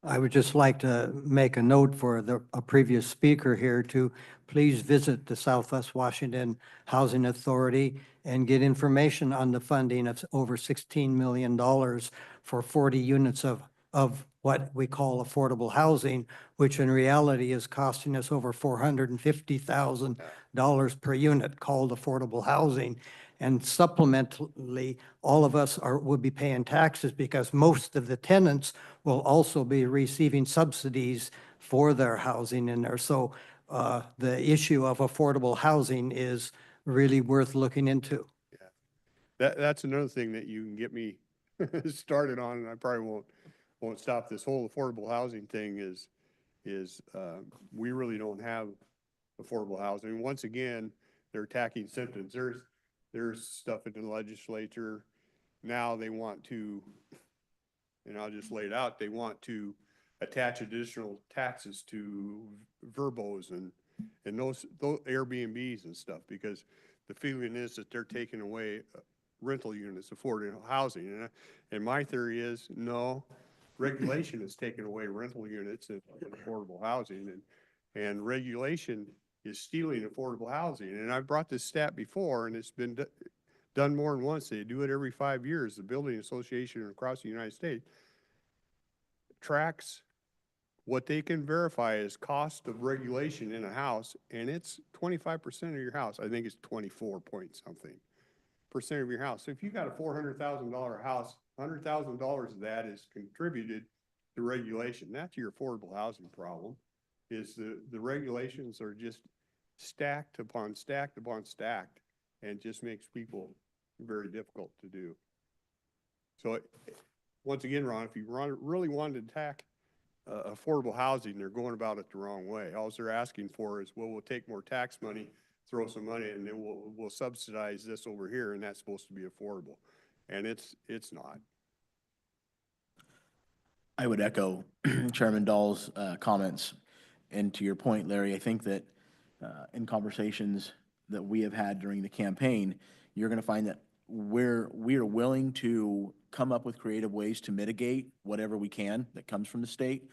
S6: I would just like to make a note for a previous speaker here to please visit the Southwest Washington Housing Authority and get information on the funding of over $16 million for 40 units of what we call affordable housing, which in reality is costing us over $450,000 per unit called affordable housing. And supplementally, all of us would be paying taxes because most of the tenants will also be receiving subsidies for their housing in there. So the issue of affordable housing is really worth looking into.
S2: Yeah, that's another thing that you can get me started on, and I probably won't stop. This whole affordable housing thing is we really don't have affordable housing. Once again, they're attacking symptoms. There's stuff in the legislature now. They want to, and I'll just lay it out, they want to attach additional taxes to verbos and those Airbnbs and stuff, because the feeling is that they're taking away rental units, affordable housing. And my theory is, no, regulation is taking away rental units and affordable housing, and regulation is stealing affordable housing. And I brought this stat before, and it's been done more than once. They do it every 5 years. The Building Association across the United States tracks what they can verify as cost of regulation in a house, and it's 25% of your house. I think it's 24 point something percent of your house. So if you got a $400,000 house, $100,000 of that is contributed to regulation. That's your affordable housing problem, is the regulations are just stacked upon stacked upon stacked, and just makes people very difficult to do. So once again, Ron, if you really wanted to attack affordable housing, they're going about it the wrong way. All they're asking for is, well, we'll take more tax money, throw some money, and then we'll subsidize this over here, and that's supposed to be affordable. And it's not.
S5: I would echo Chairman Dahl's comments. And to your point, Larry, I think that in conversations that we have had during the campaign, you're going to find that we are willing to come up with creative ways to mitigate whatever we can that comes from the state,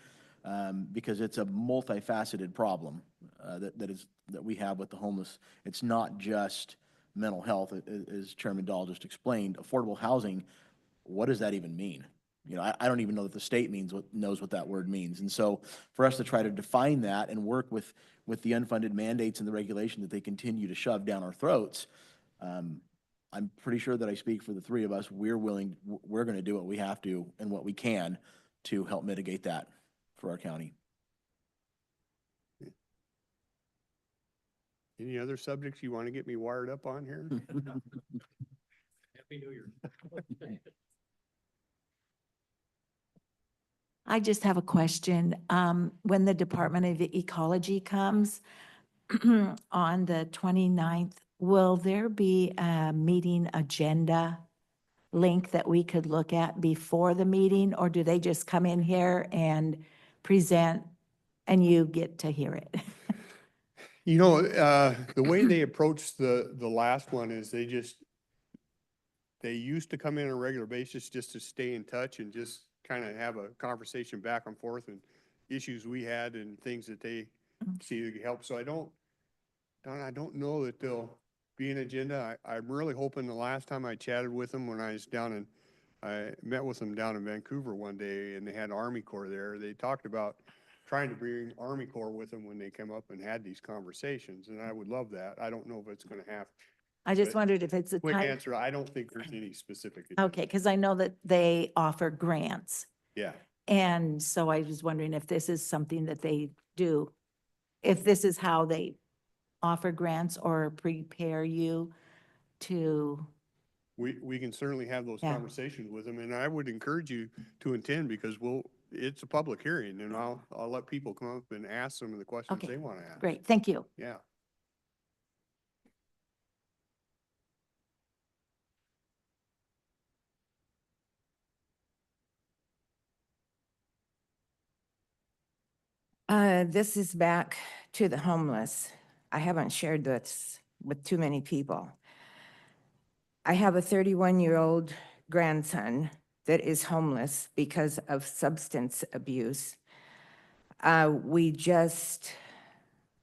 S5: because it's a multifaceted problem that we have with the homeless. It's not just mental health, as Chairman Dahl just explained. Affordable housing, what does that even mean? You know, I don't even know that the state knows what that word means. And so for us to try to define that and work with the unfunded mandates and the regulation that they continue to shove down our throats, I'm pretty sure that I speak for the three of us. We're going to do what we have to and what we can to help mitigate that for our county.
S2: Any other subjects you want to get me wired up on here?
S10: Happy New Year.
S11: I just have a question. When the Department of Ecology comes on the 29th, will there be a meeting agenda link that we could look at before the meeting, or do they just come in here and present and you get to hear it?
S2: You know, the way they approached the last one is they used to come in on a regular basis just to stay in touch and just kind of have a conversation back and forth, and issues we had and things that they see that help. So I don't know that there'll be an agenda. I'm really hoping. The last time I chatted with them, when I was I met with them down in Vancouver one day, and they had Army Corps there. They talked about trying to bring Army Corps with them when they come up and had these conversations, and I would love that. I don't know if it's going to happen.
S11: I just
S2: But
S11: wondered if it's a
S2: Quick
S11: time.
S2: answer, I don't think there's any specific agenda.
S11: Okay, because I know that they offer grants.
S2: Yeah.
S11: And so I was wondering if this is something that they do, if this is how they offer grants or prepare you to,
S2: We can certainly have those
S11: Yeah.
S2: conversations with them, and I would encourage you to attend, because it's a public hearing, and I'll let people come up and ask some of the questions
S11: Okay,
S2: they want to ask.
S11: great, thank you.
S2: Yeah.
S12: This is back to the homeless. I haven't shared this with too many people. I have a 31-year-old grandson that is homeless because of substance abuse. We just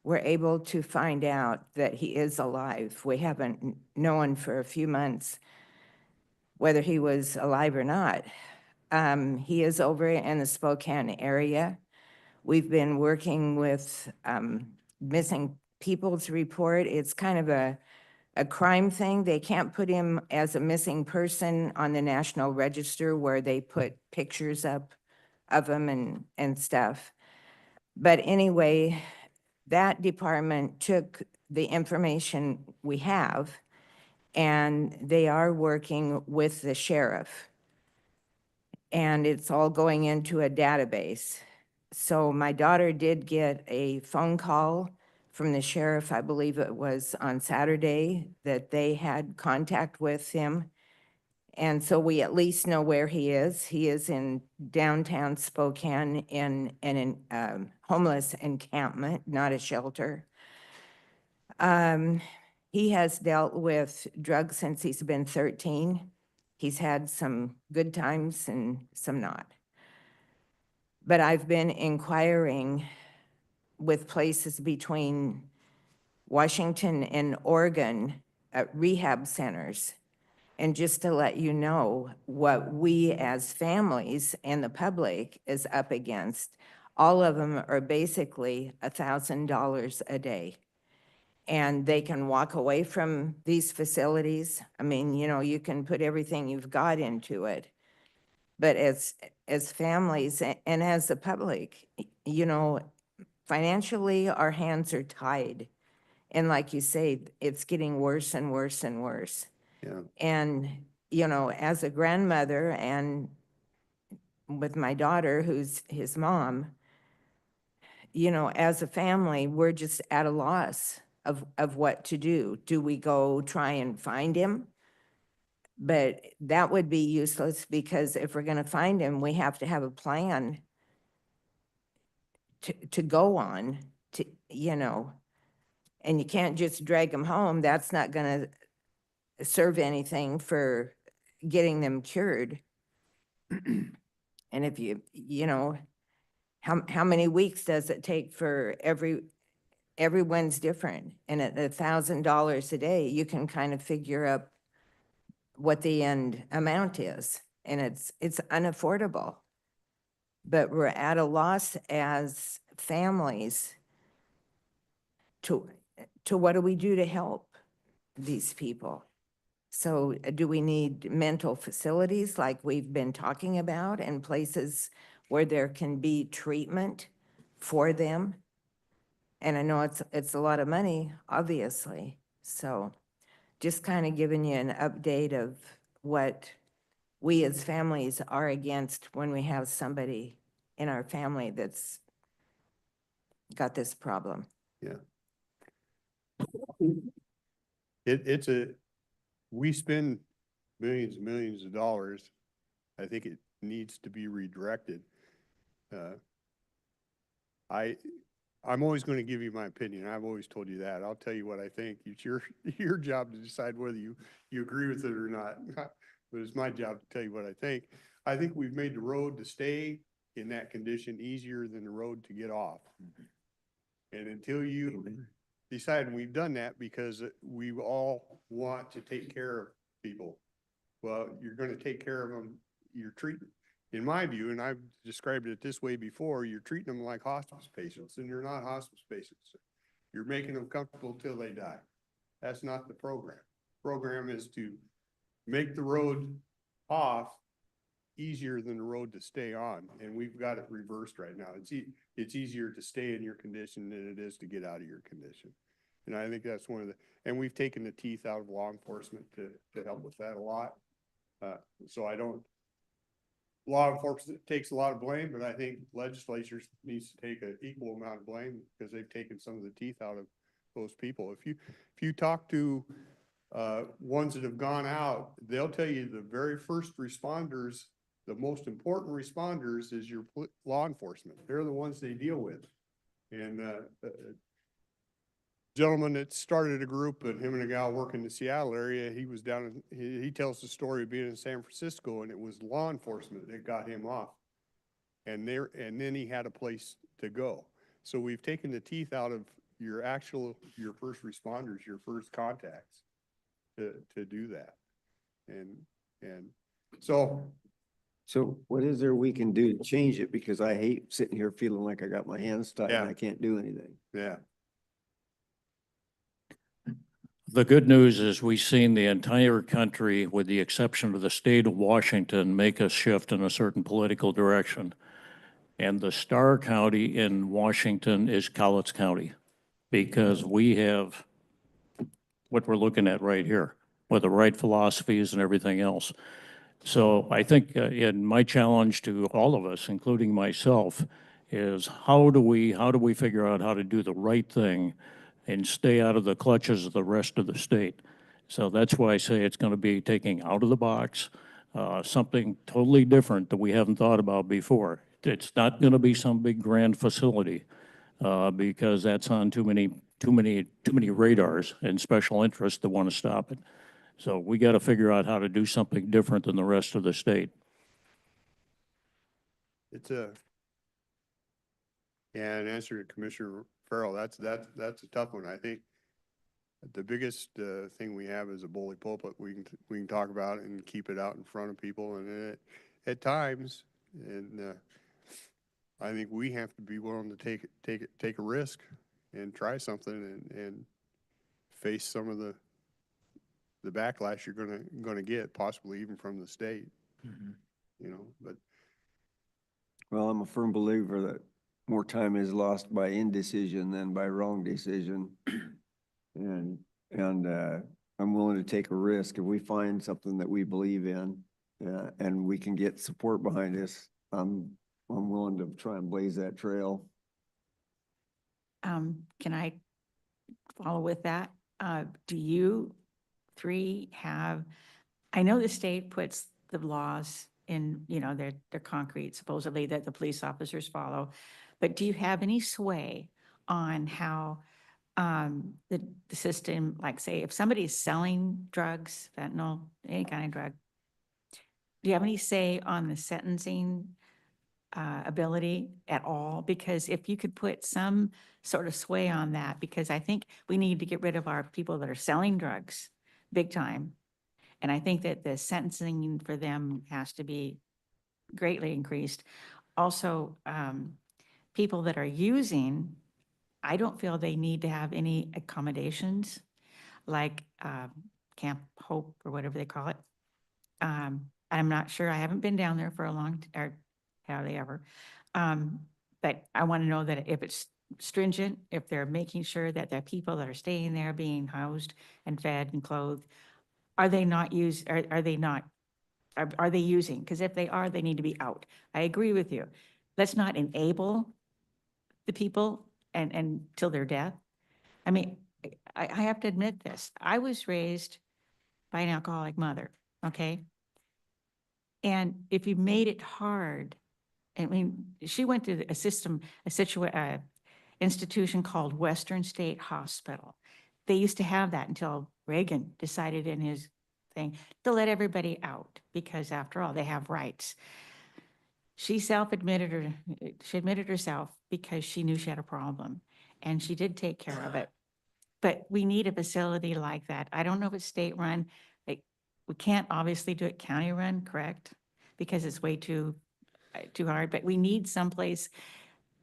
S12: were able to find out that he is alive. We haven't known for a few months whether he was alive or not. He is over in the Spokane area. We've been working with Missing People's Report. It's kind of a crime thing. They can't put him as a missing person on the National Register where they put pictures up of him and stuff. But anyway, that department took the information we have, and they are working with the sheriff. And it's all going into a database. So my daughter did get a phone call from the sheriff, I believe it was on Saturday, that they had contact with him. And so we at least know where he is. He is in downtown Spokane in an homeless encampment, not a shelter. He has dealt with drugs since he's been 13. He's had some good times and some not. But I've been inquiring with places between Washington and Oregon rehab centers. And just to let you know what we as families and the public is up against, all of them are basically $1,000 a day. And they can walk away from these facilities. I mean, you know, you can put everything you've got into it. But as families and as the public, you know, financially, our hands are tied. And like you say, it's getting worse and worse and worse.
S2: Yeah.
S12: And, you know, as a grandmother and with my daughter, who's his mom, you know, as a family, we're just at a loss of what to do. Do we go try and find him? But that would be useless because if we're going to find him, we have to have a plan to go on, to, you know, and you can't just drag them home. That's not going to serve anything for getting them cured. And if you know, how many weeks does it take for everyone's different. And at $1,000 a day, you can kind of figure up what the end amount is. And it's unaffordable. But we're at a loss as families to what do we do to help these people? So do we need mental facilities like we've been talking about and places where there can be treatment for them? And I know it's a lot of money, obviously. So just kind of giving you an update of what we as families are against when we have somebody in our family that's got this problem.
S2: Yeah. We spend millions and millions of dollars. I think it needs to be redirected. I'm always going to give you my opinion. I've always told you that. I'll tell you what I think. It's your job to decide whether you agree with it or not. But it's my job to tell you what I think. I think we've made the road to stay in that condition easier than the road to get off. And until you decide, and we've done that because we all want to take care of people. Well, you're going to take care of them. You're treating, in my view, and I've described it this way before, you're treating them like hospice patients, and you're not hospice patients. You're making them comfortable till they die. That's not the program. Program is to make the road off easier than the road to stay on, and we've got it reversed right now. It's easier to stay in your condition than it is to get out of your condition. And I think that's one of the, and we've taken the teeth out of law enforcement to help with that a lot. So law enforcement takes a lot of blame, but I think legislature needs to take an equal amount of blame because they've taken some of the teeth out of those people. If you talk to ones that have gone out, they'll tell you the very first responders, the most important responders is your law enforcement. They're the ones they deal with. And gentleman that started a group, and him and a gal work in the Seattle area, he was down in, he tells the story of being in San Francisco, and it was law enforcement that got him off. And then he had a place to go. So we've taken the teeth out of your first responders, your first contacts to do that. And so
S4: what is there we can do to change it? Because I hate sitting here feeling like I got my hands tied and
S2: Yeah.
S4: I can't do anything.
S2: yeah.
S10: The good news is we've seen the entire country, with the exception of the state of Washington, make a shift in a certain political direction. And the star county in Washington is Cowlitz County, because we have what we're looking at right here, with the right philosophies and everything else. So I think in my challenge to all of us, including myself, is how do we figure out how to do the right thing and stay out of the clutches of the rest of the state? So that's why I say it's going to be taking out of the box, something totally different that we haven't thought about before. It's not going to be some big grand facility because that's on too many radars and special interests that want to stop it. So we got to figure out how to do something different than the rest of the state.
S2: And answer to Commissioner Farrell, that's a tough one. I think The biggest, thing we have is a bully pulpit. We can talk about it and keep it out in front of people and at times, and, I think we have to be willing to take a risk and try something and face some of the backlash you're gonna get, possibly even from the state, you know, but
S4: Well, I'm a firm believer that more time is lost by indecision than by wrong decision. And, I'm willing to take a risk if we find something that we believe in, and we can get support behind us. I'm willing to try and blaze that trail.
S7: Can I follow with that? Do you three have, I know the state puts the laws in, you know, they're concrete supposedly that the police officers follow, but do you have any sway on how the system, like say, if somebody's selling drugs, fentanyl, any kind of drug, do you have any say on the sentencing ability at all? Because if you could put some sort of sway on that, because I think we need to get rid of our people that are selling drugs big time. And I think that the sentencing for them has to be greatly increased. Also, people that are using, I don't feel they need to have any accommodations like Camp Hope or whatever they call it. I'm not sure. I haven't been down there for a long, or hardly ever. But I want to know that if it's stringent, if they're making sure that the people that are staying there being housed and fed and clothed, are they not used, are they not, are they using? Because if they are, they need to be out. I agree with you. Let's not enable the people and till their death. I mean, I have to admit this. I was raised by an alcoholic mother, okay? And if you made it hard, I mean, she went to a institution called Western State Hospital. They used to have that until Reagan decided in his thing to let everybody out because after all, they have rights. She admitted herself because she knew she had a problem and she did take care of it. But we need a facility like that. I don't know if it's state run. We can't obviously do it county run, correct? Because it's way too hard, but we need someplace.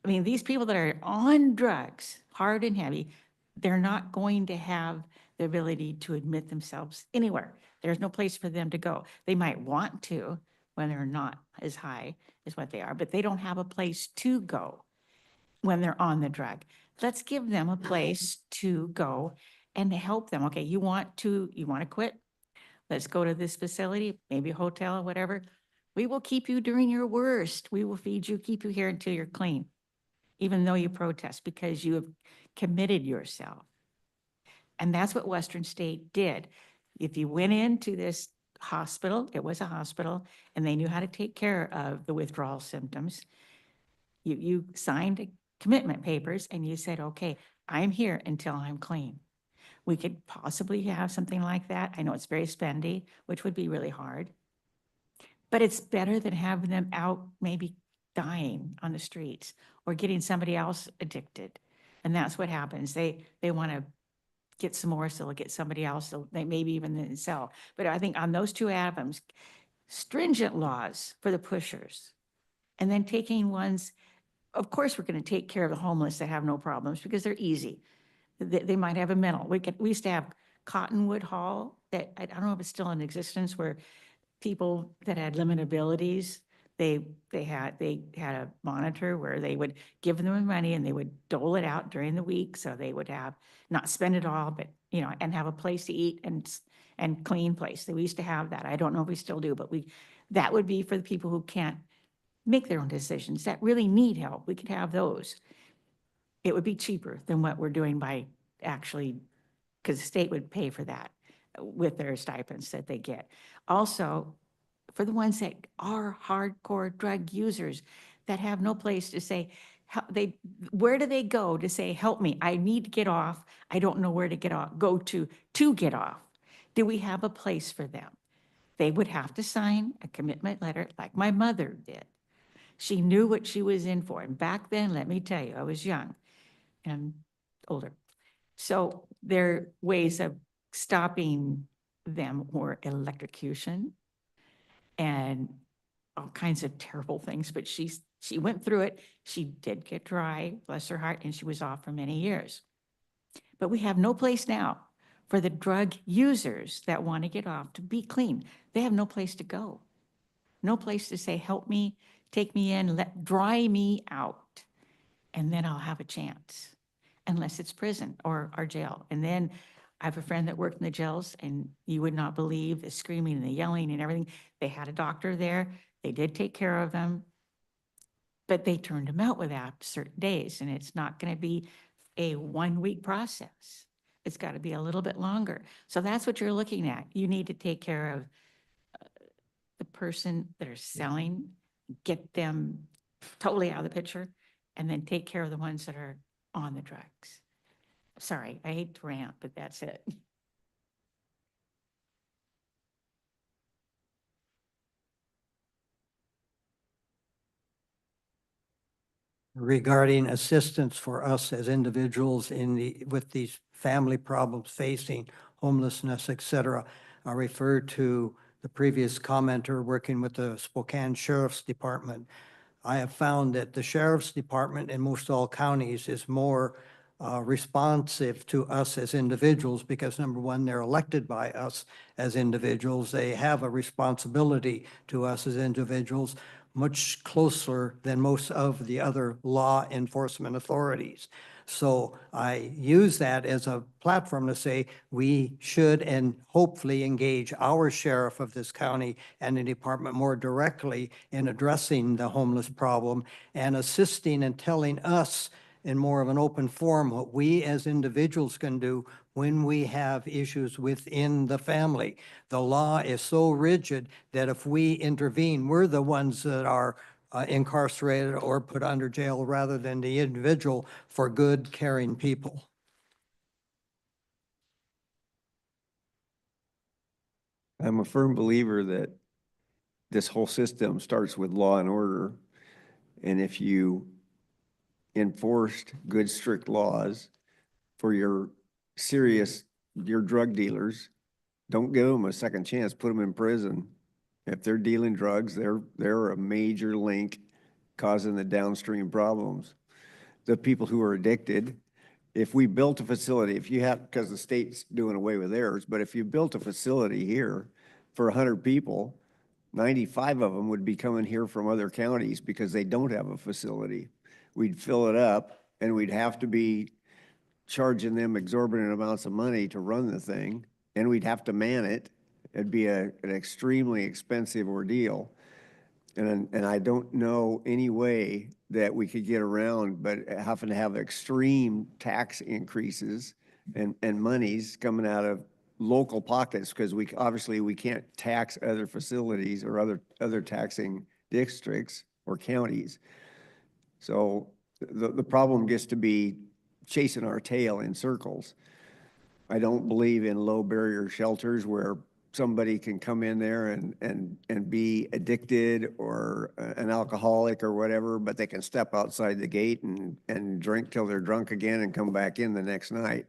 S7: I mean, these people that are on drugs, hard and heavy, they're not going to have the ability to admit themselves anywhere. There's no place for them to go. They might want to when they're not as high as what they are, but they don't have a place to go when they're on the drug. Let's give them a place to go and help them. Okay, you want to quit? Let's go to this facility, maybe a hotel or whatever. We will keep you during your worst. We will feed you, keep you here until you're clean, even though you protest because you have committed yourself. And that's what Western State did. If you went into this hospital, it was a hospital, and they knew how to take care of the withdrawal symptoms. You signed commitment papers and you said, okay, I'm here until I'm clean. We could possibly have something like that. I know it's very spendy, which would be really hard. But it's better than having them out maybe dying on the streets or getting somebody else addicted. And that's what happens. They want to get some more, so they'll get somebody else, so they maybe even sell. But I think on those two atoms, stringent laws for the pushers, and then taking ones, of course, we're going to take care of the homeless that have no problems because they're easy. They might have a mental. We used to have Cottonwood Hall that, I don't know if it's still in existence, where people that had limited abilities, they had a monitor where they would give them money and they would dole it out during the week. So they would have, not spend it all, but, you know, and have a place to eat and clean place. We used to have that. I don't know if we still do, but that would be for the people who can't make their own decisions, that really need help. We could have those. It would be cheaper than what we're doing by actually, because the state would pay for that with their stipends that they get. Also, for the ones that are hardcore drug users that have no place to say, where do they go to say, help me, I need to get off, I don't know where to go to get off? Do we have a place for them? They would have to sign a commitment letter like my mother did. She knew what she was in for. And back then, let me tell you, I was young and older. So there are ways of stopping them, or electrocution and all kinds of terrible things, but she went through it. She did get dry, bless her heart, and she was off for many years. But we have no place now for the drug users that want to get off to be clean. They have no place to go. No place to say, help me, take me in, dry me out, and then I'll have a chance, unless it's prison or jail. And then I have a friend that worked in the jails, and you would not believe the screaming and the yelling and everything. They had a doctor there. They did take care of them, but they turned them out without certain days. And it's not going to be a 1-week process. It's got to be a little bit longer. So that's what you're looking at. You need to take care of the person that are selling, get them totally out of the picture, and then take care of the ones that are on the drugs. Sorry, I hate to rant, but that's it.
S6: Regarding assistance for us as individuals with these family problems facing homelessness, et cetera. I refer to the previous commenter working with the Spokane Sheriff's Department. I have found that the Sheriff's Department in most all counties is more responsive to us as individuals because, number one, they're elected by us as individuals. They have a responsibility to us as individuals much closer than most of the other law enforcement authorities. So I use that as a platform to say we should and hopefully engage our sheriff of this county and the department more directly in addressing the homeless problem and assisting and telling us in more of an open forum what we as individuals can do when we have issues within the family. The law is so rigid that if we intervene, we're the ones that are incarcerated or put under jail rather than the individual for good, caring people.
S4: I'm a firm believer that this whole system starts with law and order. And if you enforced good, strict laws for your drug dealers, don't give them a second chance, put them in prison. If they're dealing drugs, they're a major link causing the downstream problems. The people who are addicted, if we built a facility, because the state's doing away with theirs, but if you built a facility here for 100 people, 95 of them would be coming here from other counties because they don't have a facility. We'd fill it up and we'd have to be charging them exorbitant amounts of money to run the thing, and we'd have to man it. It'd be an extremely expensive ordeal. And I don't know any way that we could get around, but having to have extreme tax increases and monies coming out of local pockets, because obviously we can't tax other facilities or other taxing districts or counties. So the problem gets to be chasing our tail in circles. I don't believe in low barrier shelters where somebody can come in there and be addicted or an alcoholic or whatever, but they can step outside the gate and drink till they're drunk again and come back in the next night.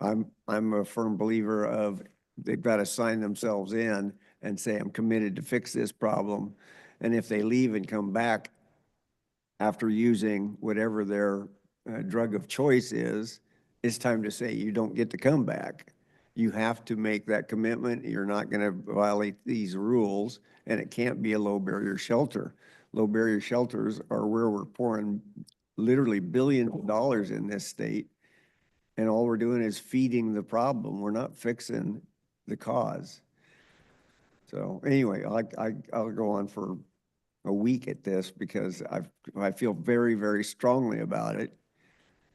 S4: I'm a firm believer of they've got to sign themselves in and say, I'm committed to fix this problem. And if they leave and come back after using whatever their drug of choice is, it's time to say you don't get to come back. You have to make that commitment. You're not going to violate these rules, and it can't be a low barrier shelter. Low barrier shelters are where we're pouring literally billions of dollars in this state, and all we're doing is feeding the problem. We're not fixing the cause. So anyway, I'll go on for a week at this because I feel very, very strongly about it.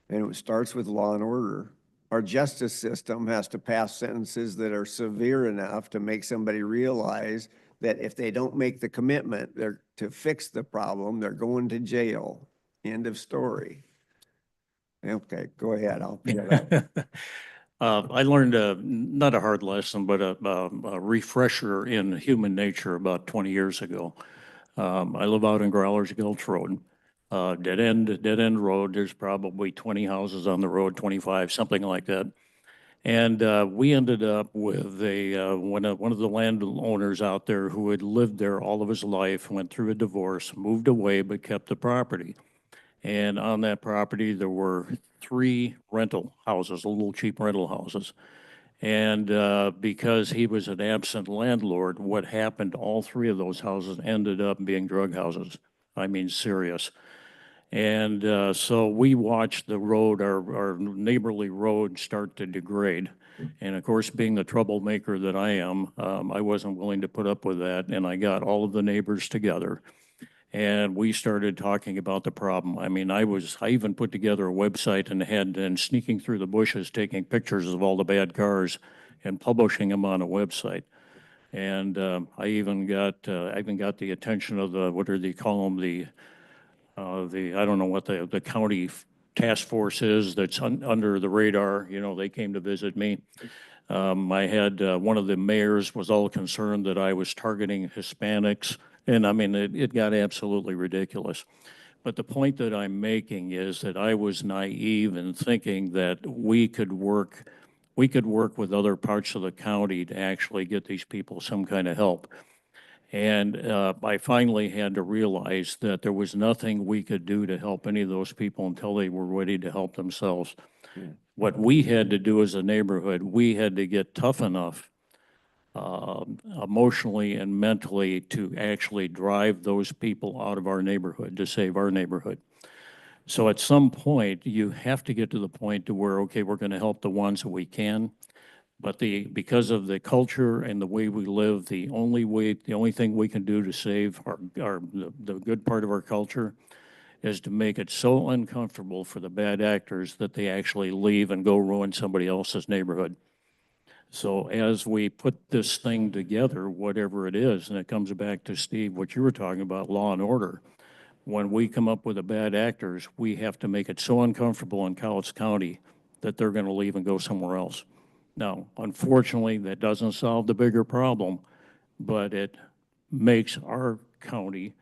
S4: And it starts with law and order. Our justice system has to pass sentences that are severe enough to make somebody realize that if they don't make the commitment to fix the problem, they're going to jail. End of story. Okay, go ahead. I'll pick it up.
S10: I learned not a hard lesson, but a refresher in human nature about 20 years ago. I live out in Growlers Gulch Road. dead end road. There's probably 20 houses on the road, 25, something like that. And we ended up with one of the landowners out there who had lived there all of his life, went through a divorce, moved away, but kept the property. And on that property, there were 3 rental houses, little cheap rental houses. And because he was an absent landlord, what happened, all 3 of those houses ended up being drug houses. I mean, serious. And so we watched the road, our neighborly road, start to degrade. And of course, being the troublemaker that I am, I wasn't willing to put up with that. And I got all of the neighbors together. And we started talking about the problem. I mean, I even put together a website and sneaking through the bushes, taking pictures of all the bad cars and publishing them on a website. And I even got the attention of what do they call them, I don't know what the county task force is that's under the radar. You know, they came to visit me. I had one of the mayors was all concerned that I was targeting Hispanics. And I mean, it got absolutely ridiculous. But the point that I'm making is that I was naive in thinking that we could work with other parts of the county to actually get these people some kind of help. And I finally had to realize that there was nothing we could do to help any of those people until they were ready to help themselves. What we had to do as a neighborhood, we had to get tough enough emotionally and mentally to actually drive those people out of our neighborhood, to save our neighborhood. So at some point, you have to get to the point to where, okay, we're going to help the ones that we can. But because of the culture and the way we live, the only thing we can do to save the good part of our culture is to make it so uncomfortable for the bad actors that they actually leave and go ruin somebody else's neighborhood. So as we put this thing together, whatever it is, and it comes back to Steve, what you were talking about, law and order, when we come up with the bad actors, we have to make it so uncomfortable in Cowlitz County that they're going to leave and go somewhere else. Now, unfortunately, that doesn't solve the bigger problem, but it makes our county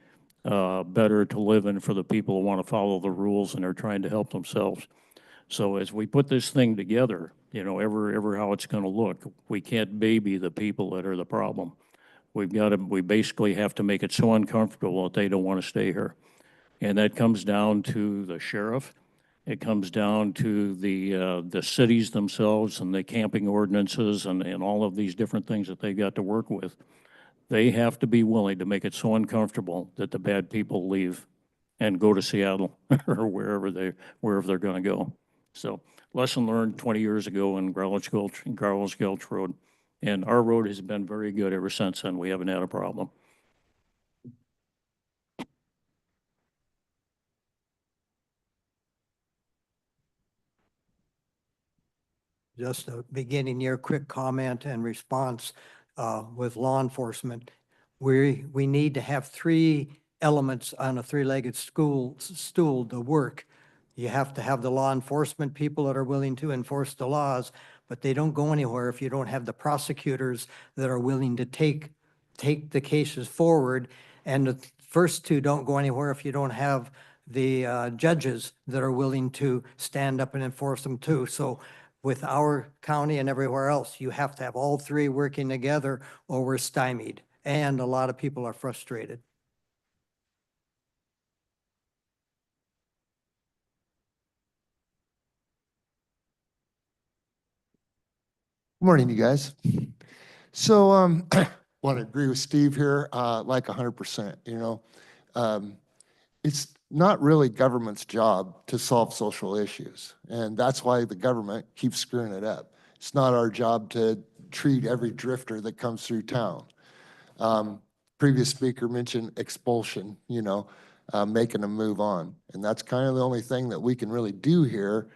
S10: better to live in for the people who want to follow the rules and are trying to help themselves. So as we put this thing together, you know, ever how it's going to look, we can't baby the people that are the problem. We basically have to make it so uncomfortable that they don't want to stay here. And that comes down to the sheriff. It comes down to the cities themselves and the camping ordinances and all of these different things that they got to work with. They have to be willing to make it so uncomfortable that the bad people leave and go to Seattle or wherever they're going to go. So lesson learned 20 years ago in Growlers Gulch Road. And our road has been very good ever since then. We haven't had a problem.
S6: Just beginning your quick comment and response with law enforcement. We need to have 3 elements on a 3-legged stool to work. You have to have the law enforcement people that are willing to enforce the laws, but they don't go anywhere if you don't have the prosecutors that are willing to take the cases forward. And the first 2 don't go anywhere if you don't have the judges that are willing to stand up and enforce them too. So with our county and everywhere else, you have to have all 3 working together or we're stymied. And a lot of people are frustrated.
S13: Morning, you guys. So, want to agree with Steve here, like 100%, you know. It's not really government's job to solve social issues, and that's why the government keeps screwing it up. It's not our job to treat every drifter that comes through town. Previous speaker mentioned expulsion, you know, making them move on, and that's kind of the only thing that we can really do here.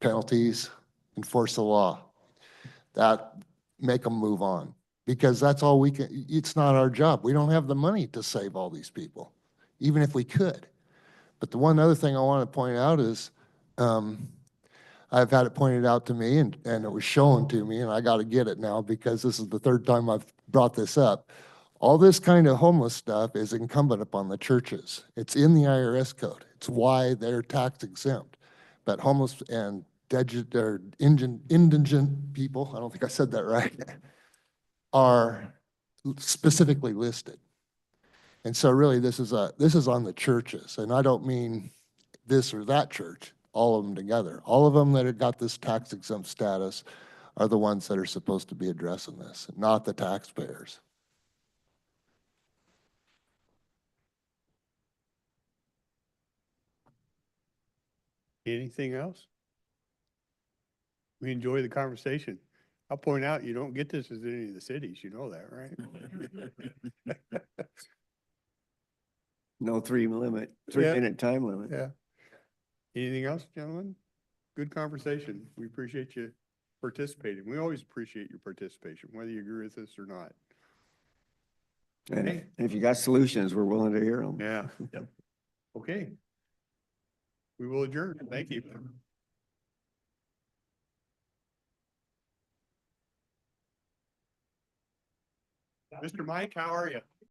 S13: Penalties, enforce the law. That make them move on, because that's all we can. It's not our job. We don't have the money to save all these people, even if we could. But the one other thing I want to point out is I've had it pointed out to me and it was shown to me, and I got to get it now because this is the 3rd time I've brought this up. All this kind of homeless stuff is incumbent upon the churches. It's in the IRS code. It's why they're tax exempt. But homeless and indigent people, I don't think I said that right, are specifically listed. And so really this is on the churches, and I don't mean this or that church, all of them together. All of them that have got this tax exempt status are the ones that are supposed to be addressing this, not the taxpayers.
S2: Anything else? We enjoy the conversation. I'll point out, you don't get this as any of the cities, you know that, right?
S4: No 3-minute time limit.
S2: Yeah. Anything else, gentlemen? Good conversation. We appreciate you participating. We always appreciate your participation, whether you agree with us or not.
S4: And
S2: Okay.
S4: if you got solutions, we're willing to hear them.
S2: Yeah. Okay. We will adjourn. Thank you. Mr. Mike, how are you?